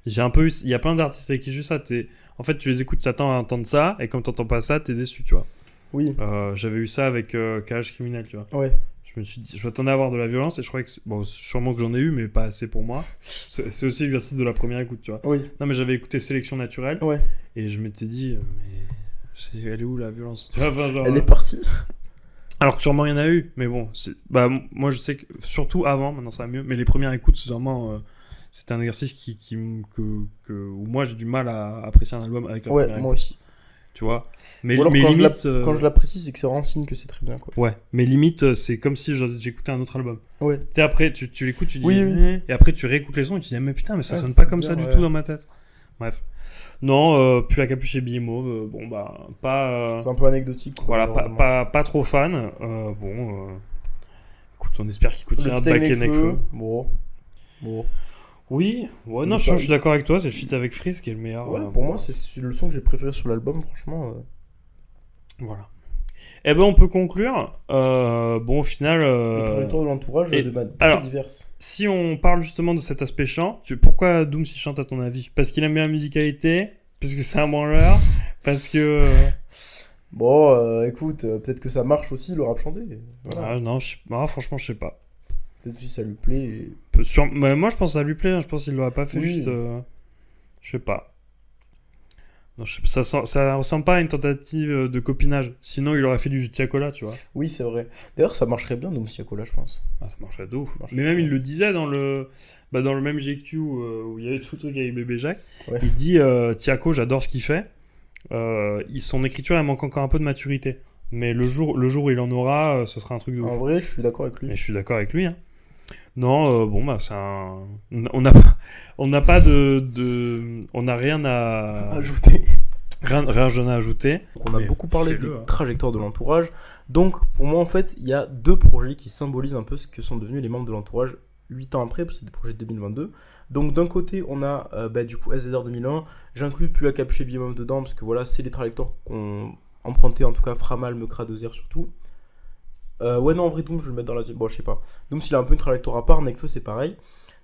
S4: J'ai un peu il y a plein d'artistes avec qui je suis ça. En fait, tu les écoutes, t'attends à entendre ça, et comme t'entends pas ça, t'es déçu, tu vois.
S6: Oui.
S4: J'avais eu ça avec KH Criminel, tu vois.
S6: Ouais.
S4: Je me suis dit, je m'attendais à avoir de la violence, et je croyais que bon, sûrement que j'en ai eu, mais pas assez pour moi. C'est aussi l'exercice de la première écoute, tu vois.
S6: Oui.
S4: Non, mais j'avais écouté Sélection Naturelle,
S6: Ouais.
S4: et je m'étais dit, elle est où la violence, tu vois, enfin, genre,
S6: Elle est partie.
S4: alors que sûrement il y en a eu, mais bon, moi je sais que, surtout avant, maintenant ça va mieux, mais les premières écoutes, c'est vraiment, c'est un exercice où moi j'ai du mal à apprécier un album avec la
S6: Ouais,
S4: première
S6: moi
S4: écoute,
S6: aussi.
S4: tu vois. Mais
S6: Ou alors,
S4: limite,
S6: quand je l'apprécie, c'est que c'est vraiment signe que c'est très bien, quoi.
S4: ouais, mais limite, c'est comme si j'écoutais un autre album.
S6: Ouais.
S4: Tu sais, après, tu l'écoutes, tu dis,
S6: Oui.
S4: et après tu réécoutes les sons et tu dis, ah, mais putain, mais ça
S6: Ah,
S4: sonne pas
S6: c'est
S4: comme
S6: bien,
S4: ça du
S6: ouais.
S4: tout dans ma tête. Bref. Non, puis la capuche et billet mauve, bon bah, pas.
S6: C'est un peu anecdotique, quoi.
S4: Voilà,
S6: malheureusement.
S4: pas trop fan. Écoute, on espère qu'il coûte
S6: Le
S4: un
S6: feat
S4: back
S6: avec
S4: et neck feu.
S6: Bon.
S4: Oui, ouais, non,
S6: Mais
S4: je
S6: pas-
S4: suis d'accord avec toi, c'est le feat avec Freeze qui est le meilleur.
S6: Ouais, pour moi, c'est le son que j'ai préféré sur l'album, franchement.
S4: Voilà. Eh ben, on peut conclure. Bon, au final.
S6: Les trajectoires de l'entourage
S4: et-
S6: de manière
S4: alors-
S6: très diverses.
S4: Si on parle justement de cet aspect chant, pourquoi Dooms il chante à ton avis? Parce qu'il aime bien la musicalité? Parce que c'est un branleur? Parce que.
S6: Bon, écoute, peut-être que ça marche aussi, le rap chanté. Voilà.
S4: Ah, non, franchement, je sais pas.
S6: Peut-être que ça lui plaît. Et...
S4: Mais moi, je pense que ça lui plaît, hein. Je pense qu'il l'aurait pas fait
S6: Oui.
S4: juste. Je sais pas. Non, ça ressemble pas à une tentative de copinage. Sinon, il aurait fait du Tiakola, tu vois.
S6: Oui, c'est vrai. D'ailleurs, ça marcherait bien, donc Siakola, je pense.
S4: Ah, ça marcherait de ouf.
S6: marcherait
S4: Mais même,
S6: bien.
S4: il le disait dans le même GQ où il y avait tout le truc avec Bébé Jacques.
S6: Ouais.
S4: Il dit Tiako, j'adore ce qu'il fait. Son écriture, elle manque encore un peu de maturité. Mais le jour où il en aura, ce sera un truc de
S6: En
S4: ouf.
S6: vrai, je suis d'accord avec lui.
S4: Mais je suis d'accord avec lui. Hein. Non, bon, bah, c'est un. On n'a pas de. On n'a rien à.
S6: Ajouter.
S4: Rien à ajouter.
S6: Donc, on a
S4: Mais
S6: beaucoup parlé
S4: fais-le,
S6: des
S4: hein.
S6: trajectoires de l'entourage. Donc, pour moi, en fait, il y a 2 projets qui symbolisent un peu ce que sont devenus les membres de l'entourage 8 ans après, parce que c'est des projets de 2022. Donc, d'un côté, on a du coup SZR 2001. J'inclus plus la capuche et Bimom dedans, parce que voilà, c'est les trajectoires qu'on emprunté, en tout cas Framal, Mekra, Dozer surtout. Ouais, non, en vrai, Doom, je vais le mettre dans la. Bon, je sais pas. Doom, il a un peu une trajectoire à part, Nekfeu, c'est pareil.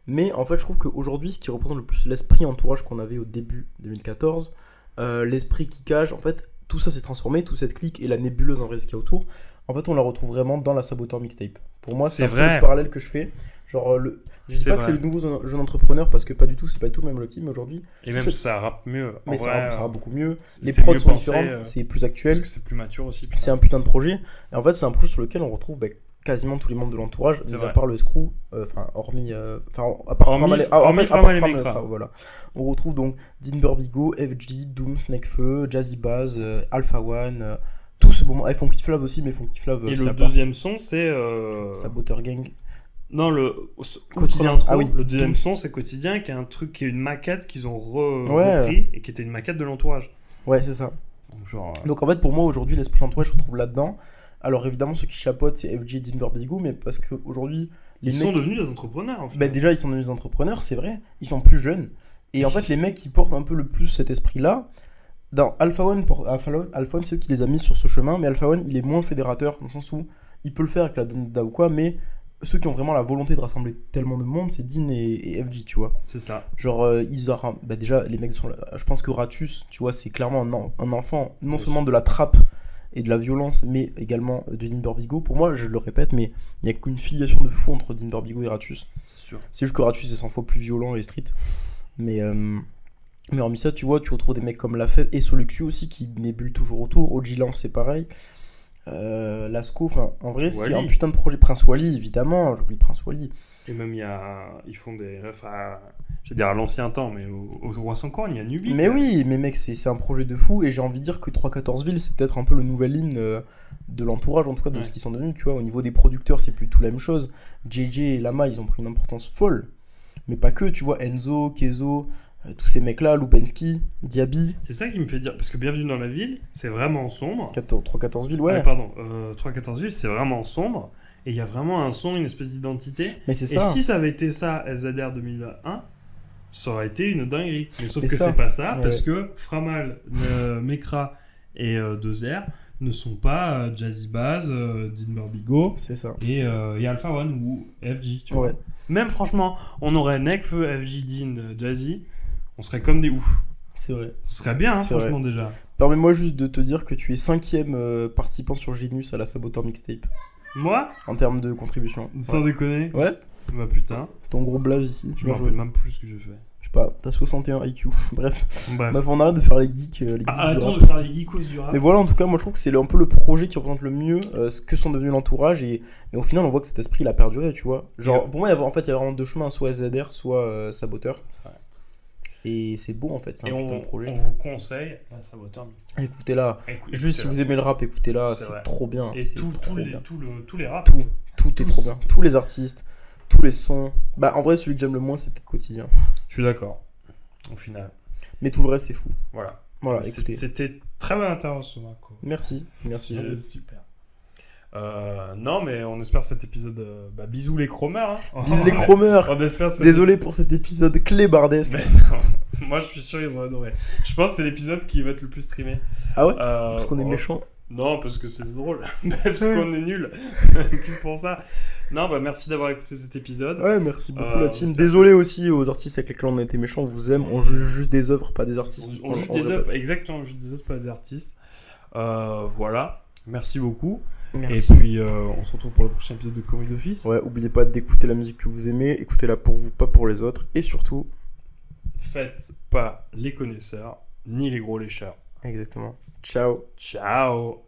S6: Mais en fait, je trouve qu'aujourd'hui, ce qui représente le plus l'esprit entourage qu'on avait au début 2014, l'esprit kickage, en fait, tout ça s'est transformé, toute cette clique et la nébuleuse en vrai, ce qu'il y a autour, en fait, on la retrouve vraiment dans la Saboteur Mixtape. Pour moi, c'est un peu
S4: vrai.
S6: le parallèle que je fais. Genre, je dis
S4: C'est
S6: pas que
S4: vrai.
S6: c'est le nouveau jeune entrepreneur, parce que pas du tout, c'est pas du tout le même team aujourd'hui.
S4: Et même
S6: C'est-
S4: ça rappe mieux. En
S6: Mais
S4: vrai,
S6: ça va beaucoup mieux.
S4: c'est
S6: Les
S4: mieux
S6: prods sont
S4: pensé,
S6: différentes, c'est plus
S4: parce
S6: actuel.
S4: que c'est plus mature aussi.
S6: C'est un putain de projet. Et en fait, c'est un projet sur lequel on retrouve quasiment tous les membres de l'entourage,
S4: C'est
S6: mis
S4: vrai.
S6: à part le Screw, enfin, hormis. Enfin, à part
S4: Hormis-
S6: Framal et-
S4: hormis
S6: en fait, à
S4: Framal et
S6: part
S4: Mekra.
S6: voilà. On retrouve donc Dean Burbigo, FG, Doom, Nekfeu, Jazzy Baz, Alpha One, tout ce moment. Et Funky Flav aussi, mais Funky Flav,
S4: Et
S6: c'est
S4: le
S6: à part.
S4: deuxième son, c'est.
S6: Saboteur Gang.
S4: Non,
S6: Quotidien.
S4: outre l'intro,
S6: Ah oui.
S4: le deuxième son, c'est Quotidien, qui est un truc, qui est une maquette qu'ils ont
S6: Ouais.
S4: repris et qui était une maquette de l'entourage.
S6: Ouais, c'est ça.
S4: Donc, genre.
S6: Donc en fait, pour moi, aujourd'hui, l'esprit entourage se retrouve là-dedans. Alors évidemment, ceux qui chapeautent, c'est FG et Dean Burbigo, mais parce qu'aujourd'hui, les
S4: Ils
S6: mecs.
S4: sont devenus des entrepreneurs, en fait.
S6: Bah déjà, ils sont devenus des entrepreneurs, c'est vrai. Ils sont plus jeunes. Et en fait, les mecs qui portent un peu le plus cet esprit-là, dans Alpha One, Alpha One, c'est eux qui les a mis sur ce chemin, mais Alpha One, il est moins fédérateur, dans le sens où il peut le faire avec la Donda ou quoi, mais ceux qui ont vraiment la volonté de rassembler tellement de monde, c'est Dean et FG, tu vois.
S4: C'est ça.
S6: Genre, déjà, les mecs sont là. Je pense que Ratus, tu vois, c'est clairement un enfant, non seulement de la trappe et de la violence, mais également de Dean Burbigo. Pour moi, je le répète, mais il n'y a qu'une filiation de fou entre Dean Burbigo et Ratus.
S4: C'est sûr.
S6: C'est juste que Ratus est 100 fois plus violent et street. Mais hormis ça, tu vois, tu retrouves des mecs comme Lafèvre et Soluxu aussi qui nébulent toujours autour. OG Lance, c'est pareil. Lasco, enfin, en vrai, c'est
S4: Wally.
S6: un putain de projet. Prince Wally, évidemment, j'oublie Prince Wally.
S4: Et même, ils font des refs je veux dire à l'ancien temps, mais au Roi sans corne, il y a Nubie.
S6: Mais oui, mais mec, c'est un projet de fou, et j'ai envie de dire que 3-14 villes, c'est peut-être un peu le nouvel hymne de l'entourage, en tout cas, de
S4: Ouais.
S6: ce qu'ils sont devenus, tu vois. Au niveau des producteurs, c'est plus tout la même chose. JJ et Lama, ils ont pris une importance folle. Mais pas que, tu vois, Enzo, Kezo, tous ces mecs-là, Lupensky, Diaby,
S4: C'est ça qui me fait dire, parce que Bienvenue dans la ville, c'est vraiment sombre.
S6: 3-14 villes, ouais.
S4: Pardon, 3-14 villes, c'est vraiment sombre. Et il y a vraiment un son, une espèce d'identité.
S6: Mais c'est
S4: Et
S6: ça.
S4: si ça avait été ça, SZR 2001, ça aurait été une dinguerie. Mais sauf
S6: Mais
S4: que
S6: ça,
S4: c'est pas ça,
S6: ouais.
S4: parce que Framal, Mekra et 2R ne sont pas Jazzy Baz, Dinmer Bigot
S6: C'est ça.
S4: et Alpha One ou FG. Tu vois.
S6: Ouais.
S4: Même franchement, on aurait Nekfeu, FG, Din, Jazzy, on serait comme des oufs.
S6: C'est vrai.
S4: Ce serait bien, hein,
S6: C'est
S4: franchement, déjà.
S6: Permets-moi juste de te dire que tu es 5e participant sur Genius à la Saboteur Mixtape,
S4: Moi,
S6: en termes de contribution.
S4: sans déconner.
S6: Ouais.
S4: Bah putain,
S6: Ton gros blaze ici.
S4: je me
S6: Bien
S4: rappelle
S6: joué.
S4: même plus ce que je fais.
S6: Je sais pas, t'as 61 IQ. Bref.
S4: Bref.
S6: Bref, on arrête de faire les geeks. Les geeks du
S4: Arrêtons
S6: rap.
S4: de faire les geekos du rap.
S6: Mais voilà, en tout cas, moi je trouve que c'est un peu le projet qui représente le mieux ce que sont devenus l'entourage. Et au final, on voit que cet esprit il a perduré, tu vois. Genre,
S4: Ouais.
S6: pour moi, il y a vraiment deux chemins, soit SZR, soit Saboteur.
S4: Ouais.
S6: Et c'est beau en fait, c'est
S4: Et
S6: un putain
S4: on
S6: de projet.
S4: vous conseille la Saboteur Mixtape.
S6: Écoutez-la.
S4: Écoutez,
S6: Juste si vous aimez le rap, écoutez-la,
S4: C'est
S6: c'est
S4: vrai.
S6: trop bien.
S4: Et
S6: c'est
S4: tous
S6: trop bien.
S4: les raps.
S6: Tout est
S4: Tous.
S6: trop bien. Tous les artistes, tous les sons. Bah, en vrai, celui que j'aime le moins, c'est peut-être Quotidien.
S4: Je suis d'accord. Au final.
S6: Mais tout le reste, c'est fou.
S4: Voilà.
S6: Voilà, écoutez.
S4: C'était très bonne intervention, Marco.
S6: Merci. Merci.
S4: C'est super. Non, mais on espère cet épisode. Bisous les chromeurs. Hein.
S6: Bisous les chromeurs.
S4: On espère cet
S6: Désolé pour cet épisode clébardesque.
S4: Mais non, moi je suis sûr ils ont adoré. Je pense que c'est l'épisode qui va être le plus streamé.
S6: Ah ouais Parce qu'on est méchants.
S4: Non, parce que c'est drôle. Parce qu'on est nuls. Plus pour ça. Non, merci d'avoir écouté cet épisode.
S6: Ouais, merci beaucoup la
S4: on
S6: team.
S4: espère
S6: Désolé aussi aux artistes avec lesquels on a été méchants, on vous aime. On juge juste des œuvres, pas des artistes.
S4: On juge des œuvres, exactement, on juge des œuvres, pas des artistes. Voilà. Merci beaucoup.
S6: Merci.
S4: Et puis on se retrouve pour le prochain épisode de Comedy d'Office.
S6: Ouais, oubliez pas d'écouter la musique que vous aimez. Écoutez-la pour vous, pas pour les autres. Et surtout.
S4: Faites pas les connaisseurs, ni les gros lécheurs.
S6: Exactement. Ciao.
S4: Ciao.